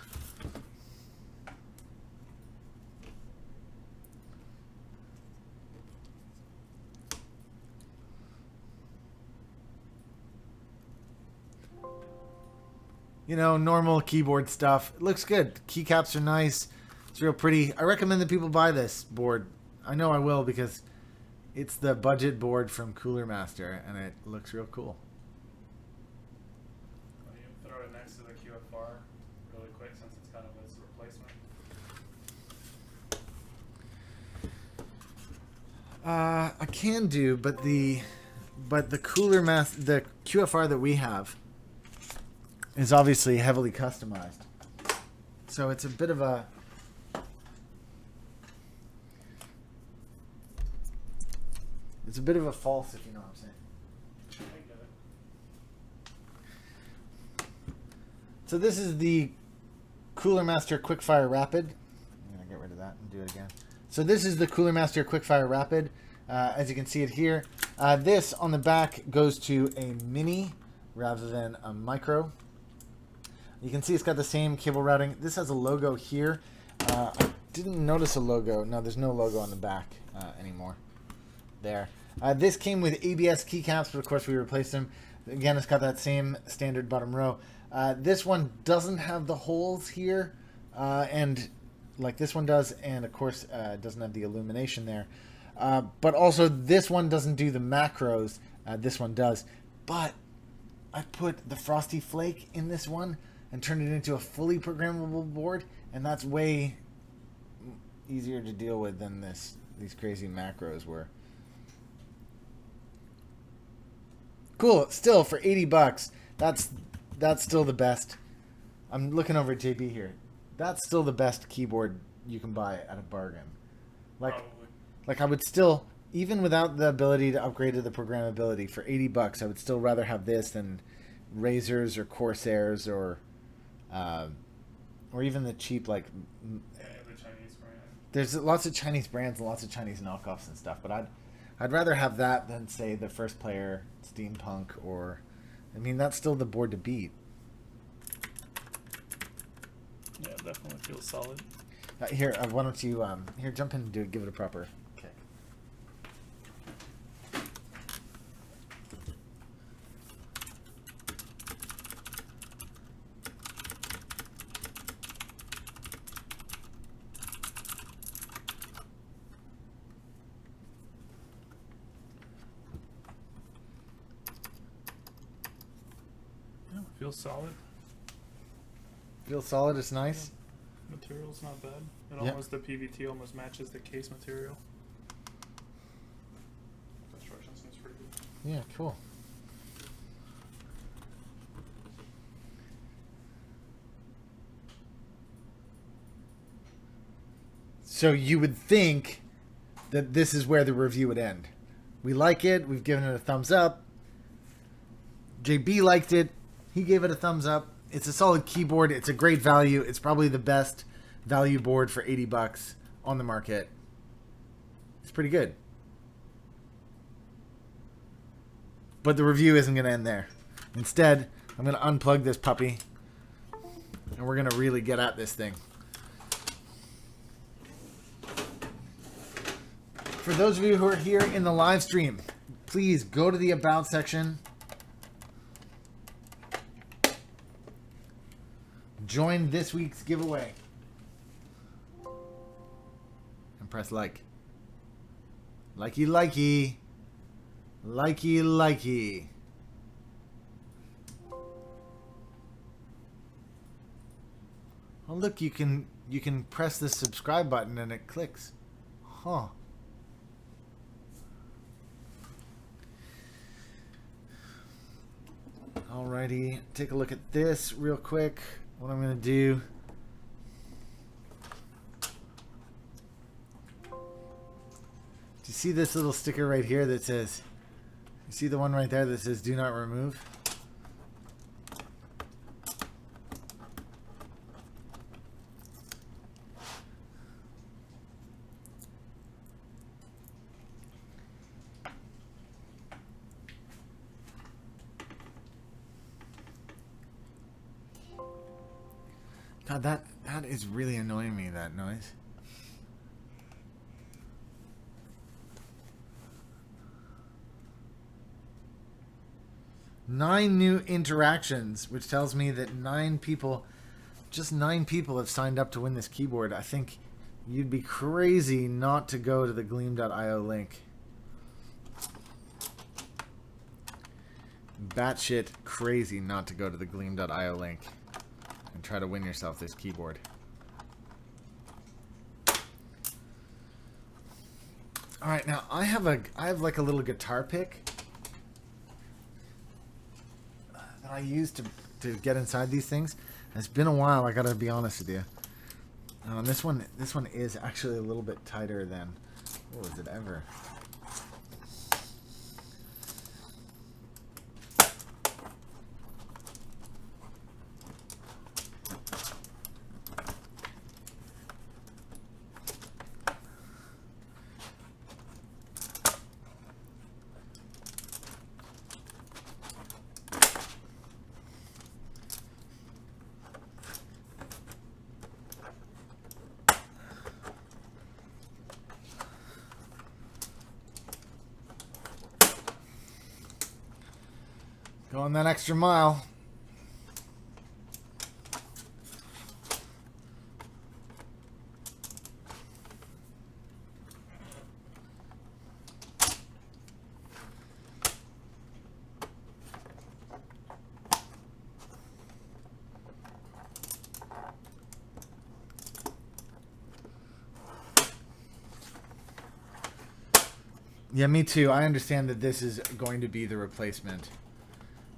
Speaker 1: You know, normal keyboard stuff. It looks good. Keycaps are nice. It's real pretty. I recommend that people buy this board. I know I will because It's the budget board from CoolerMaster, and it looks real cool.
Speaker 3: Well, you can throw it next to the QFR really quick since it's kind of its replacement.
Speaker 1: I can do, but the CoolerMaster, the QFR that we have is obviously heavily customized. So it's a bit of a false, if you know what I'm saying.
Speaker 3: I get it.
Speaker 1: So this is the CoolerMaster Quickfire Rapid. I'm gonna get rid of that and do it again. So this is the CoolerMaster Quickfire Rapid. As you can see it here, this on the back goes to a mini rather than a micro. You can see it's got the same cable routing. This has a logo here. I didn't notice a logo. No, there's no logo on the back anymore. There. This came with ABS keycaps, but of course we replaced them. Again, it's got that same standard bottom row. This one doesn't have the holes here, and like this one does, and of course doesn't have the illumination there. But also this one doesn't do the macros. This one does. But I put the Frosty Flake in this one and turned it into a fully programmable board, and that's way easier to deal with than these crazy macros were. Cool. Still, for 80 bucks, that's still the best. I'm looking over at JB here. That's still the best keyboard you can buy at a bargain. Like I would still, even without the ability to upgrade to the programmability, for 80 bucks, I would still rather have this than Razors or Corsairs or even the cheap, like,
Speaker 3: Yeah, the Chinese brand.
Speaker 1: there's lots of Chinese brands and lots of Chinese knockoffs and stuff, but I'd rather have that than, say, the First Player Steampunk, or, I mean, that's still the board to beat.
Speaker 3: Yeah, definitely feels solid.
Speaker 1: Here, why don't you here, jump in and give it a proper kick.
Speaker 3: Yeah, feels solid.
Speaker 1: Feels solid. It's nice.
Speaker 3: Material's not bad. It
Speaker 1: Yep.
Speaker 3: almost, the PBT almost matches the case material. Construction seems pretty good.
Speaker 1: Yeah, cool. So you would think that this is where the review would end. We like it. We've given it a thumbs up. JB liked it. He gave it a thumbs up. It's a solid keyboard. It's a great value. It's probably the best value board for 80 bucks on the market. It's pretty good. But the review isn't going to end there. Instead, I'm going to unplug this puppy, and we're going to really get at this thing. For those of you who are here in the live stream, please go to the About section. Join this week's giveaway. And press like. Likey, likey. Likey, likey. Oh, look, you can press the subscribe button and it clicks. Huh. Alrighty, take a look at this real quick. What I'm going to do. Do you see this little sticker right here that says, you see the one right there that says do not remove? God, that is really annoying me, that noise. Nine new interactions, which tells me that just nine people have signed up to win this keyboard. I think you'd be crazy not to go to the gleam.io link. batshit crazy not to go to the gleam.io link and try to win yourself this keyboard. All right, now I have like a little guitar pick that I use to get inside these things. It's been a while, I gotta be honest with you. This one is actually a little bit tighter than what was it ever. Going that extra mile. Yeah, me too. I understand that this is going to be the replacement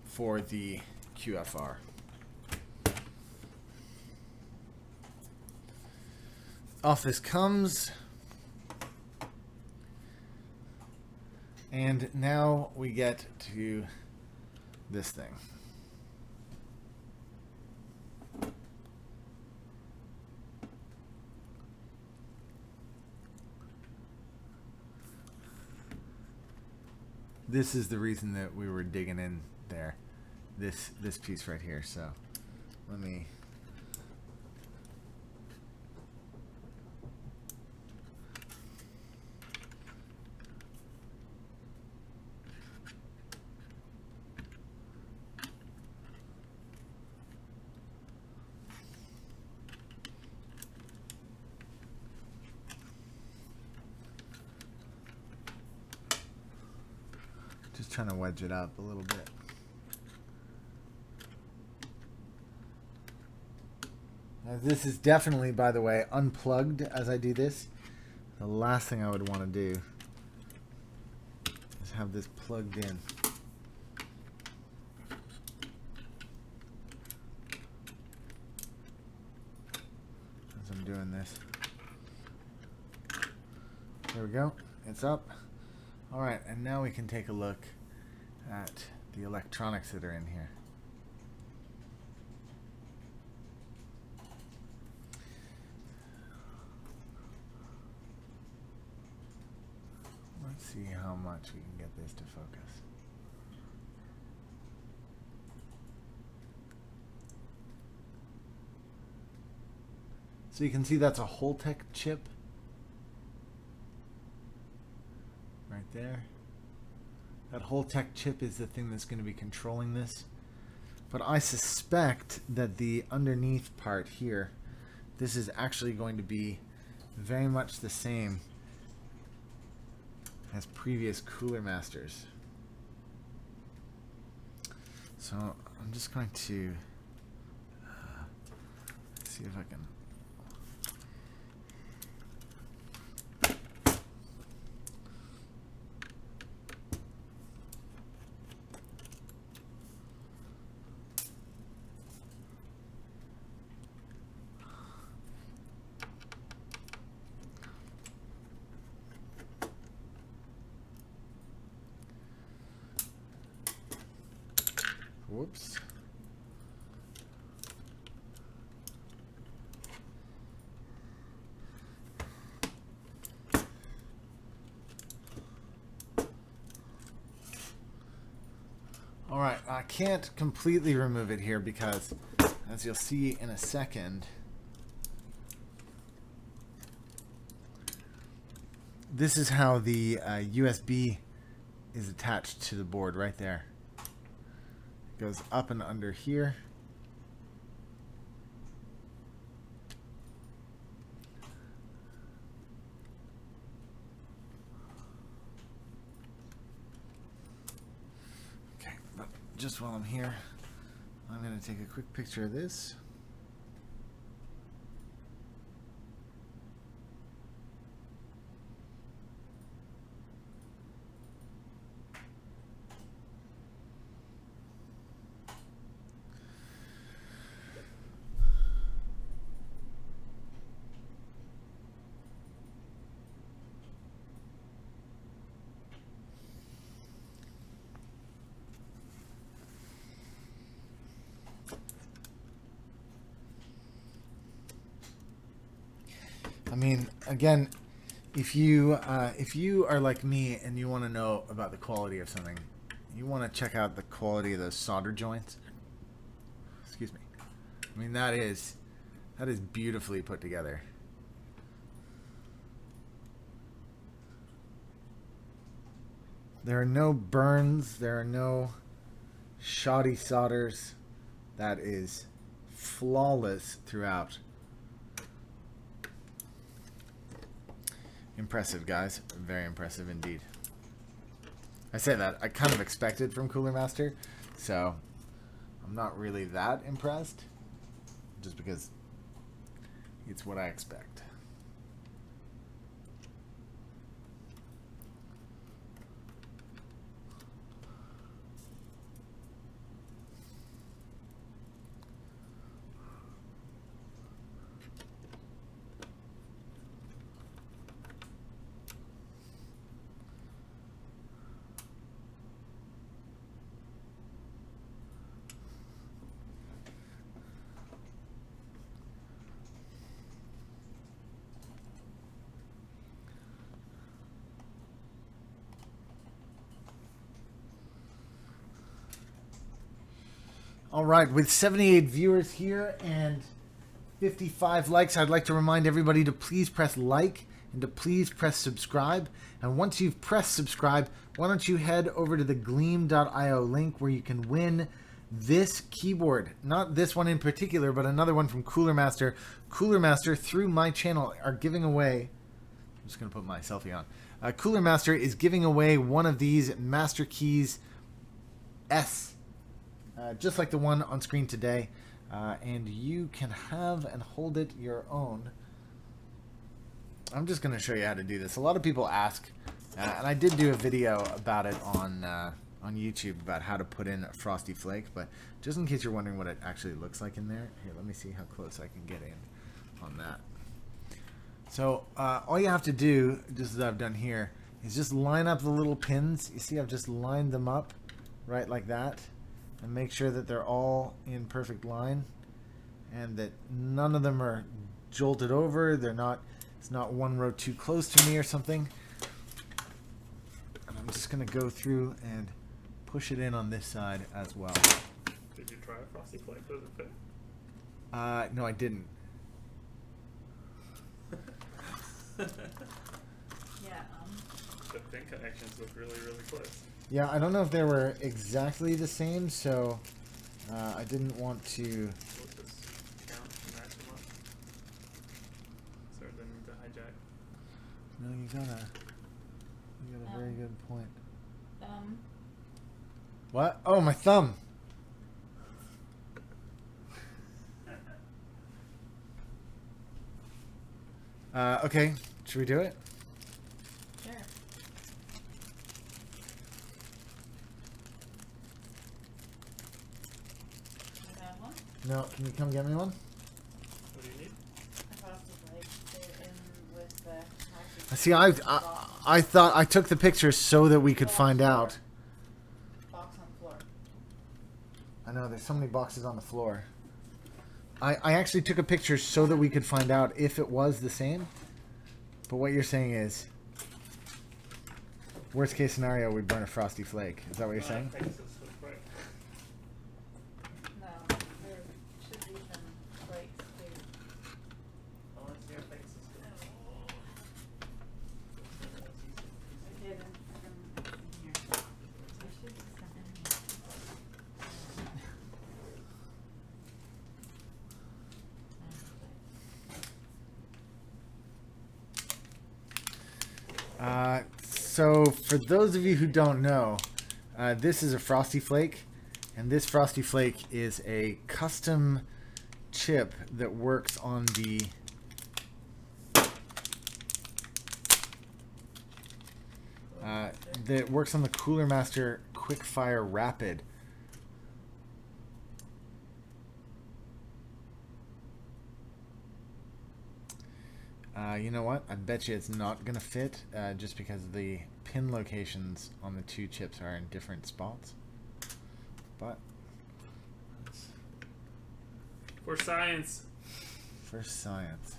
Speaker 1: for the QFR. Off this comes. And now we get to this thing. This is the reason that we were digging in there. This piece right here. So let me just trying to wedge it up a little bit. This is definitely, by the way, unplugged as I do this. The last thing I would want to do is have this plugged in. As I'm doing this. There we go. It's up. All right, and now we can take a look at the electronics that are in here. Let's see how much we can get this to focus. So you can see that's a Holtec chip right there. That Holtec chip is the thing that's going to be controlling this. But I suspect that the underneath part here, this is actually going to be very much the same as previous CoolerMasters. So I'm just going to see if I can. Whoops. All right, I can't completely remove it here because, as you'll see in a second, this is how the USB is attached to the board right there. Goes up and under here. Okay, but just while I'm here, I'm going to take a quick picture of this. I mean, again, if you are like me and you want to know about the quality of something, you want to check out the quality of those solder joints. Excuse me. I mean, that is beautifully put together. There are no burns. There are no shoddy solders. That is flawless throughout. Impressive, guys. Very impressive indeed. I say that. I kind of expected from CoolerMaster, so I'm not really that impressed, just because it's what I expect. All right, with 78 viewers here and 55 likes, I'd like to remind everybody to please press like and to please press subscribe. And once you've pressed subscribe, why don't you head over to the gleam.io link where you can win this keyboard. Not this one in particular, but another one from CoolerMaster. CoolerMaster, through my channel, are giving away... I'm just going to put my selfie on. CoolerMaster is giving away one of these MasterKeys S. Just like the one on screen today, and you can have and hold it your own. I'm just going to show you how to do this. A lot of people ask, and I did do a video about it on YouTube about how to put in a frosty flake, but just in case you're wondering what it actually looks like in there, here, let me see how close I can get in on that. So all you have to do, just as I've done here, is just line up the little pins. You see I've just lined them up right like that. And make sure that they're all in perfect line and that none of them are jolted over. It's not one row too close to me or something. And I'm just going to go through and push it in on this side as well.
Speaker 3: Did you try a frosty flake? Does it fit?
Speaker 1: No, I didn't.
Speaker 2: Yeah.
Speaker 3: The pin connections look really, really close.
Speaker 1: Yeah, I don't know if they were exactly the same, so I didn't want to...
Speaker 3: We'll just count and match them up. So then to hijack.
Speaker 1: No, you got a very good point. What? Oh, my thumb! Okay, should we do it?
Speaker 2: Sure. I got one.
Speaker 1: No, can you come get me one?
Speaker 3: What do you need?
Speaker 2: I thought it was like they're in with the package.
Speaker 1: See, I thought I took the picture so that we could find out.
Speaker 2: Box on the floor.
Speaker 1: I know, there's so many boxes on the floor. I actually took a picture so that we could find out if it was the same. But what you're saying is, worst case scenario, we'd burn a frosty flake. Is that what you're saying?
Speaker 3: Pegasus was right.
Speaker 2: No, there should be some flakes too.
Speaker 3: Oh, let's see how Pegasus goes.
Speaker 2: I didn't. In here. There should be some in here.
Speaker 1: So for those of you who don't know, this is a frosty flake, And this Frosty Flake is a custom chip that works on the CoolerMaster Quickfire Rapid. You know what? I bet you it's not going to fit just because the pin locations on the two chips are in different spots. But
Speaker 3: For science.
Speaker 1: for science.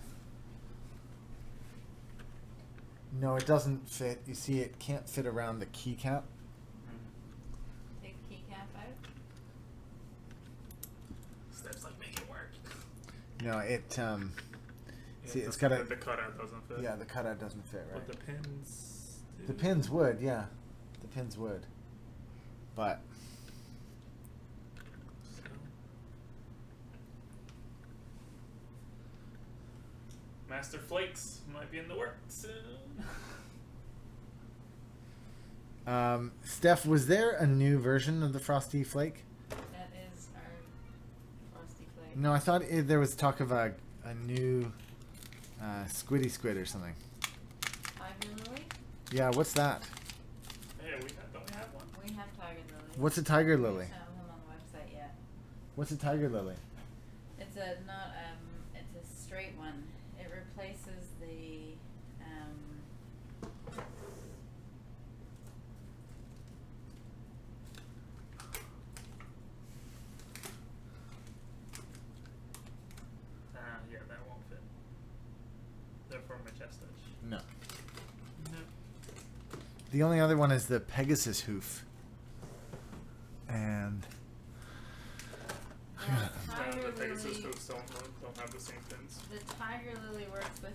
Speaker 1: No, it doesn't fit. You see, it can't fit around the keycap.
Speaker 2: Take the keycap out.
Speaker 3: Steps like make it work.
Speaker 1: No, it
Speaker 3: Yeah,
Speaker 1: see, it's got a
Speaker 3: the cutout doesn't fit.
Speaker 1: yeah, the cutout doesn't fit right.
Speaker 3: But the pins.
Speaker 1: The pins would, yeah, the pins would, but
Speaker 3: So. Master Flakes might be in the works soon.
Speaker 1: Steph, was there a new version of the Frosty Flake?
Speaker 2: That is our Frosty Flake.
Speaker 1: No, I thought there was talk of a new Squiddy Squid or something.
Speaker 2: Tiger Lily?
Speaker 1: Yeah, what's that?
Speaker 3: Yeah, don't we have one?
Speaker 2: We have Tiger Lily.
Speaker 1: What's a tiger
Speaker 2: We
Speaker 1: lily?
Speaker 2: just don't have them on the website yet.
Speaker 1: What's a tiger lily?
Speaker 2: It's a not it's a straight one. It replaces the
Speaker 3: Yeah, that won't fit. They're for Majestic.
Speaker 1: No.
Speaker 3: No.
Speaker 1: The only other one is the Pegasus hoof. And
Speaker 2: Tiger
Speaker 3: The Pegasus
Speaker 2: Lily.
Speaker 3: hoofs don't have the same pins.
Speaker 2: The Tiger Lily works with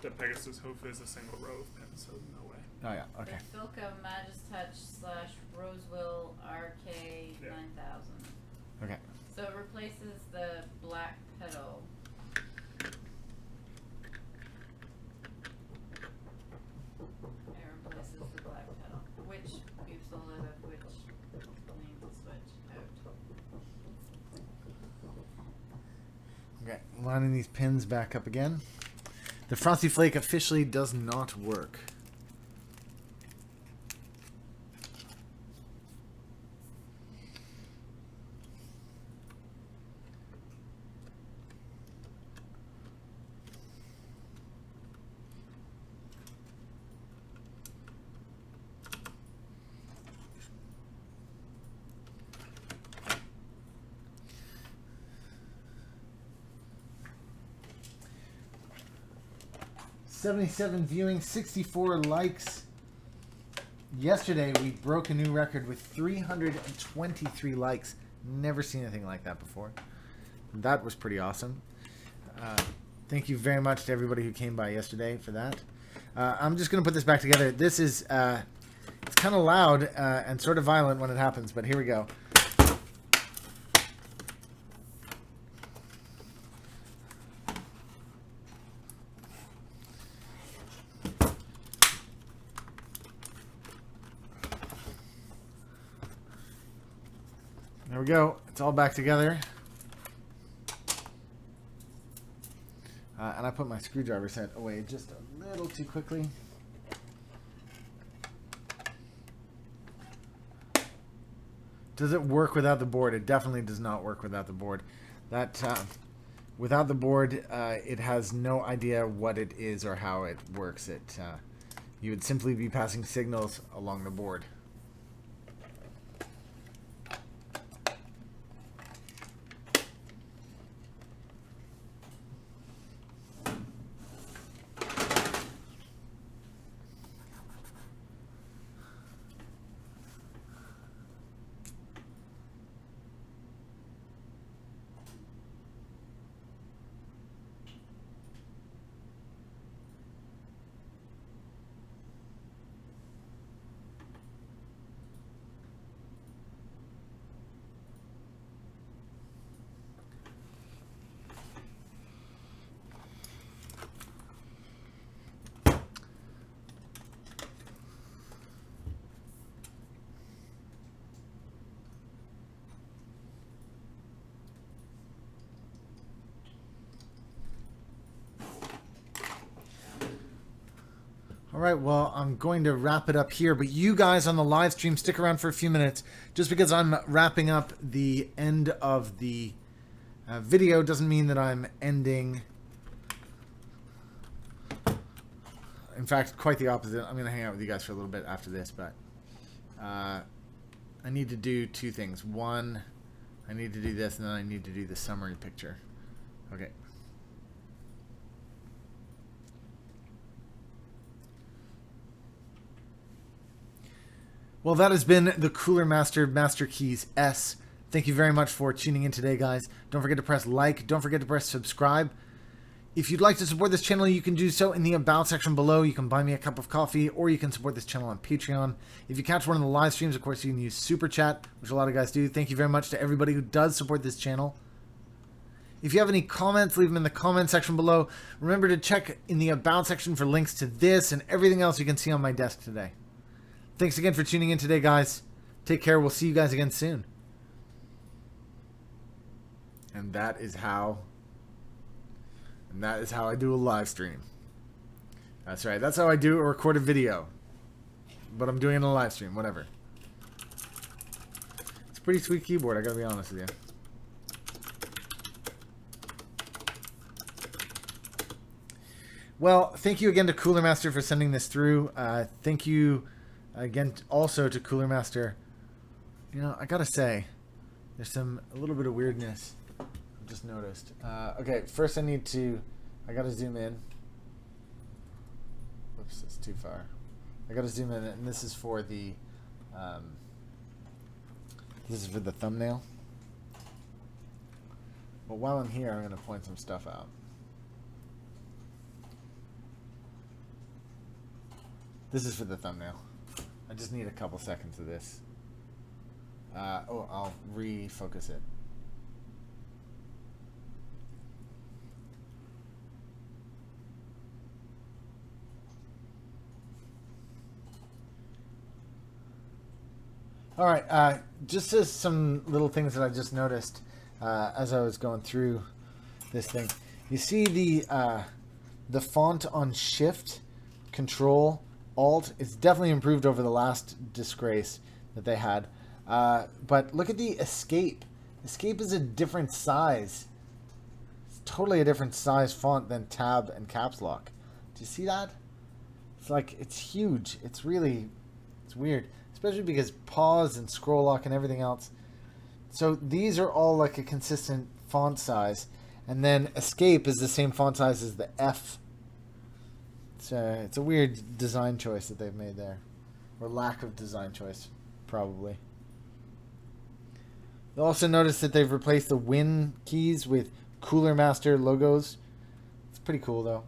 Speaker 3: The Pegasus hoof is a single row of pins, so no way.
Speaker 1: oh yeah, okay.
Speaker 2: the Filka Magistouch / Roseville RK 9000.
Speaker 1: Okay.
Speaker 2: So it replaces the black pedal. It replaces the black pedal, which we've sold out of, which we need to switch out.
Speaker 1: Okay, lining these pins back up again. The Frosty Flake officially does not work. $77 viewing, 64 likes. Yesterday we broke a new record with 323 likes. Never seen anything like that before. That was pretty awesome. Thank you very much to everybody who came by yesterday for that. I'm just going to put this back together. This is it's kind of loud and sort of violent when it happens, but here we go. There we go. It's all back together. And I put my screwdriver set away just a little too quickly. Does it work without the board? It definitely does not work without the board. That without the board, it has no idea what it is or how it works. You would simply be passing signals along the board. All right, well, I'm going to wrap it up here, but you guys on the live stream, stick around for a few minutes. Just because I'm wrapping up the end of the video doesn't mean that I'm ending. In fact, quite the opposite. I'm going to hang out with you guys for a little bit after this, but I need to do two things. One, I need to do this, and then I need to do the summary picture. Okay. Well, that has been the CoolerMaster Masterkeys S. Thank you very much for tuning in today, guys. Don't forget to press like. Don't forget to press subscribe. If you'd like to support this channel, you can do so in the About section below. You can buy me a cup of coffee, or you can support this channel on Patreon. If you catch one of the live streams, of course, you can use Super Chat, which a lot of guys do. Thank you very much to everybody who does support this channel. If you have any comments, leave them in the comment section below. Remember to check in the About section for links to this and everything else you can see on my desk today. Thanks again for tuning in today, guys. Take care. We'll see you guys again soon. And that is how I do a live stream. That's right. That's how I do a recorded video. But I'm doing it in a live stream. Whatever. It's a pretty sweet keyboard, I gotta be honest with you. Well, thank you again to CoolerMaster for sending this through. Thank you again also to CoolerMaster. You know, I gotta say, there's a little bit of weirdness I've just noticed. Okay, first I gotta zoom in. Whoops, it's too far. I gotta zoom in, and this is for the thumbnail. But while I'm here, I'm gonna point some stuff out. This is for the thumbnail. I just need a couple seconds of this. I'll refocus it. All right, just as some little things that I just noticed as I was going through this thing. You see the font on Shift, Control, Alt. It's definitely improved over the last disgrace that they had. But look at the Escape. Escape is a different size. It's totally a different size font than Tab and Caps Lock. Do you see that? It's like, it's huge. It's weird. Especially because pause and scroll lock and everything else. So these are all like a consistent font size. And then Escape is the same font size as the F. It's a weird design choice that they've made there. Or lack of design choice, probably. You'll also notice that they've replaced the Win keys with CoolerMaster logos. It's pretty cool, though.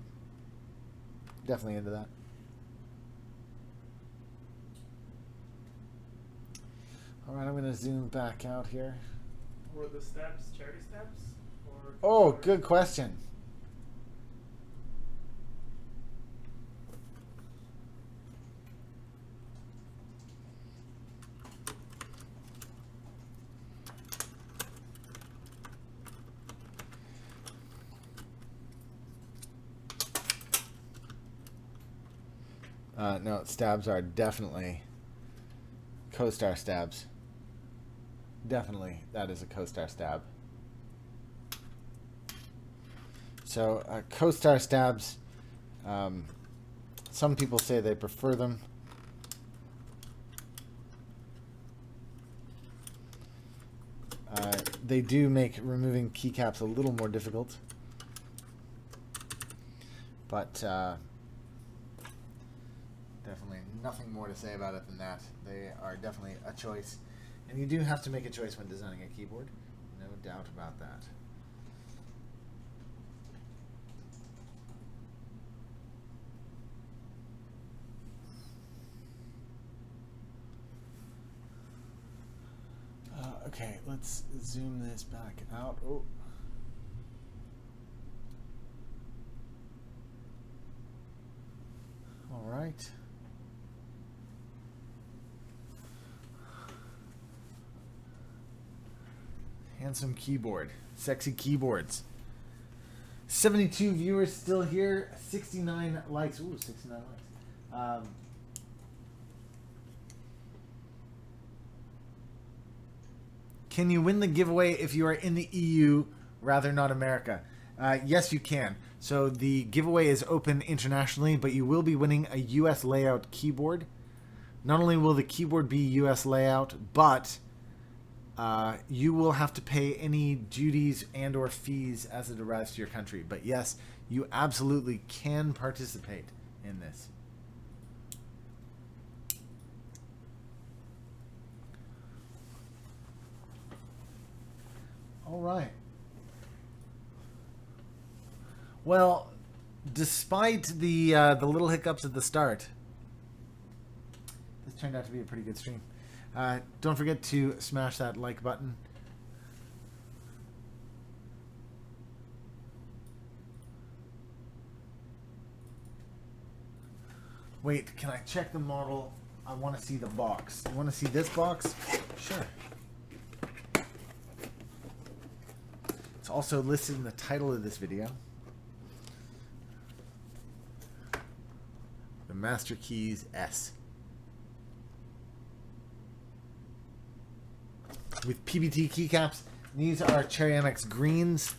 Speaker 1: Definitely into that. Alright, I'm going to zoom back out here.
Speaker 3: Were the steps cherry steps? Or
Speaker 1: Oh, good question. No, stabs are definitely Co-Star stabs. Definitely, that is a Co-Star stab. So, Co-Star stabs, some people say they prefer them. They do make removing keycaps a little more difficult. But, definitely nothing more to say about it than that. They are definitely a choice. And you do have to make a choice when designing a keyboard. No doubt about that. Okay, let's zoom this back out. Oh. All right. Handsome keyboard. Sexy keyboards. 72 viewers still here. 69 likes. Ooh, 69 likes. Can you win the giveaway if you are in the EU, rather not America? Yes, you can. So the giveaway is open internationally, but you will be winning a US layout keyboard. Not only will the keyboard be US layout, but you will have to pay any duties and or fees as it arrives to your country. But yes, you absolutely can participate in this. All right. Well, despite the little hiccups at the start, this turned out to be a pretty good stream. Don't forget to smash that like button. Wait, can I check the model? I want to see the box. You want to see this box? Sure. It's also listed in the title of this video. The MasterKeys S. With PBT keycaps. These are Cherry MX greens.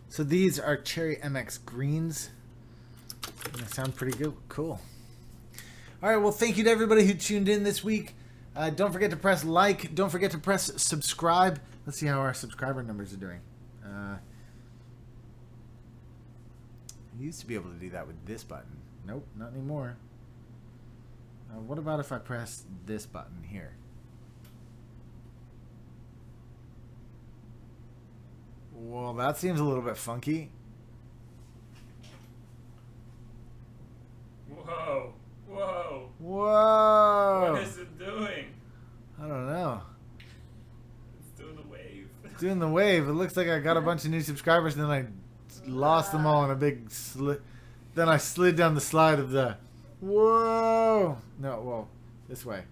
Speaker 1: So these are Cherry MX greens. They sound pretty good. Cool. All right. Well, thank you to everybody who tuned in this week. Don't forget to press like. Don't forget to press subscribe. Let's see how our subscriber numbers are doing. I used to be able to do that with this button. Nope, not anymore. What about if I press this button here? Well, that seems a little bit funky.
Speaker 3: Whoa. Whoa.
Speaker 1: Whoa.
Speaker 3: What is it doing?
Speaker 1: I don't know.
Speaker 3: It's doing the wave.
Speaker 1: It's doing the wave. It looks like I got a bunch of new subscribers, and then I lost them all in a big slid. Then I slid down the slide of the... Whoa. No, well, this way.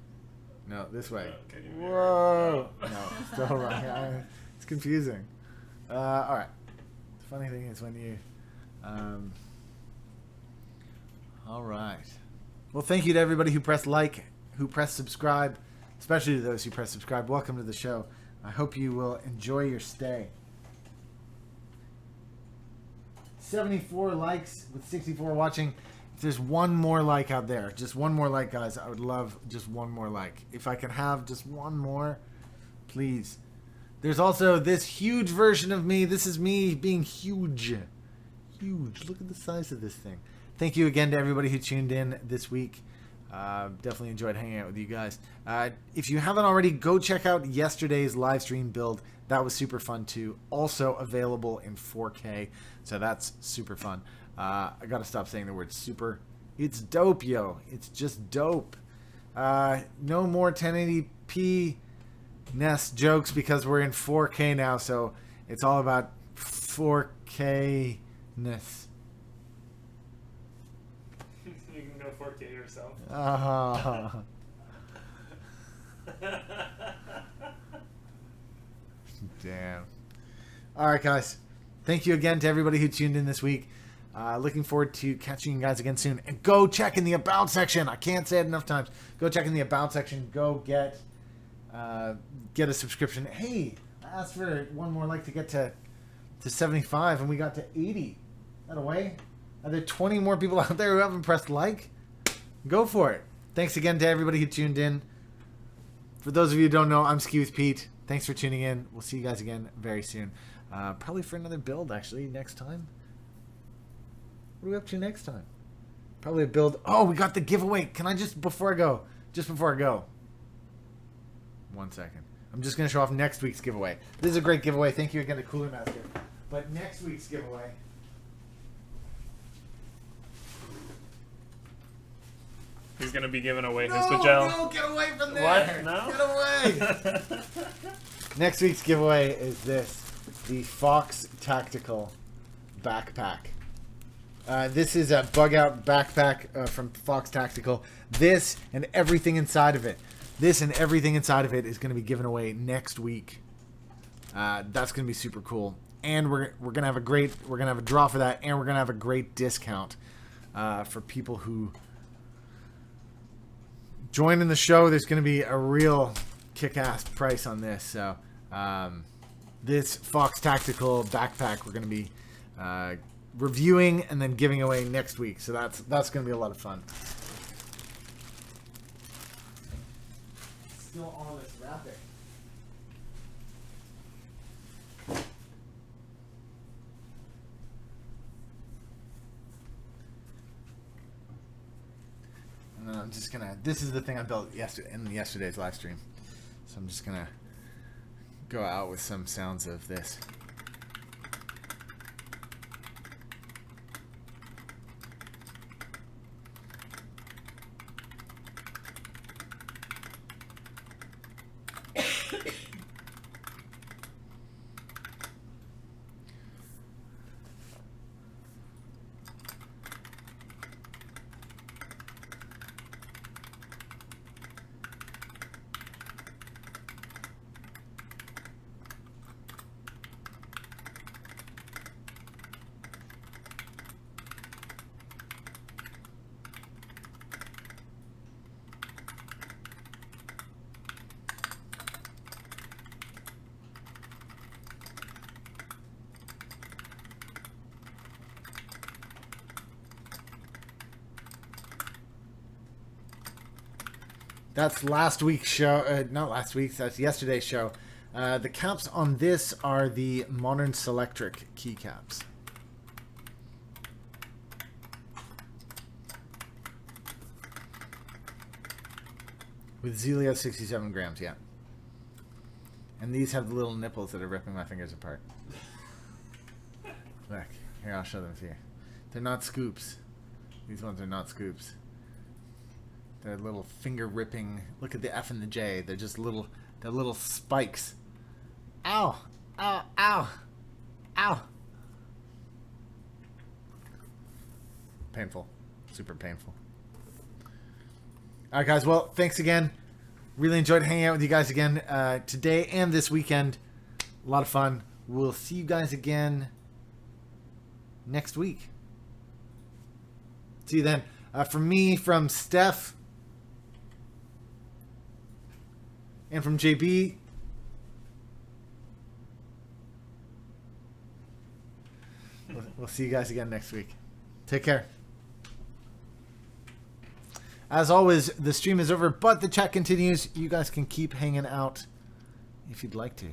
Speaker 1: No, this way. Whoa. No, still wrong. It's confusing. All right. The funny thing is when you... all right. Well, thank you to everybody who pressed like, who pressed subscribe, especially to those who pressed subscribe. Welcome to the show. I hope you will enjoy your stay. 74 likes with 64 watching. If there's one more like out there, just one more like, guys, I would love just one more like. If I can have just one more, please. There's also this huge version of me. This is me being huge. Huge. Look at the size of this thing. Thank you again to everybody who tuned in this week. Definitely enjoyed hanging out with you guys. If you haven't already, go check out yesterday's live stream build. That was super fun too. Also available in 4K. So that's super fun. I got to stop saying the word super. It's dope, yo. It's just dope. No more 1080p Nest jokes because we're in 4K now, so it's all about 4K-ness.
Speaker 3: You can go 4K yourself.
Speaker 1: Damn. All right, guys. Thank you again to everybody who tuned in this week. Looking forward to catching you guys again soon. And go check in the About section. I can't say it enough times. Go check in the About section. Go get a subscription. Hey, I asked for one more like to get to 75, and we got to 80. That away? Are there 20 more people out there who haven't pressed like? Go for it. Thanks again to everybody who tuned in. For those of you who don't know, I'm Ski with Pete. Thanks for tuning in. We'll see you guys again very soon. Probably for another build, actually, next time. What are we up to next time? Probably a build. Oh, we got the giveaway. Can I just before I go? 1 second. I'm just going to show off next week's giveaway. This is a great giveaway. Thank you again to CoolerMaster. But next week's giveaway...
Speaker 3: He's going to be giving away his pajama.
Speaker 1: No, get away from there.
Speaker 3: What? No?
Speaker 1: Get away. Next week's giveaway is this. The Fox Tactical Backpack. This is a bug-out backpack from Fox Tactical. This and everything inside of it. This and everything inside of it is going to be given away next week. That's going to be super cool. And we're going to have a draw for that, and we're going to have a great discount for people who join in the show. There's going to be a real kick-ass price on this. So this Fox Tactical backpack we're going to be reviewing and then giving away next week. So that's going to be a lot of fun. Still all this wrapping. And then I'm just going to... This is the thing I built in yesterday's live stream. So I'm just going to go out with some sounds of this. That's last week's show. Not last week's. That's yesterday's show. The caps on this are the Modern Selectric keycaps. With Zelio 67 grams, yeah. And these have the little nipples that are ripping my fingers apart. Look, here, I'll show them to you. They're not scoops. These ones are not scoops. They're little finger ripping. Look at the F and the J. They're just little. They're little spikes. Ow! Ow! Ow! Ow! Painful. Super painful. All right, guys. Well, thanks again. Really enjoyed hanging out with you guys again today and this weekend. A lot of fun. We'll see you guys again next week. See you then. From me, from Steph, and from JB, we'll see you guys again next week. Take care. As always, the stream is over, but the chat continues. You guys can keep hanging out if you'd like to.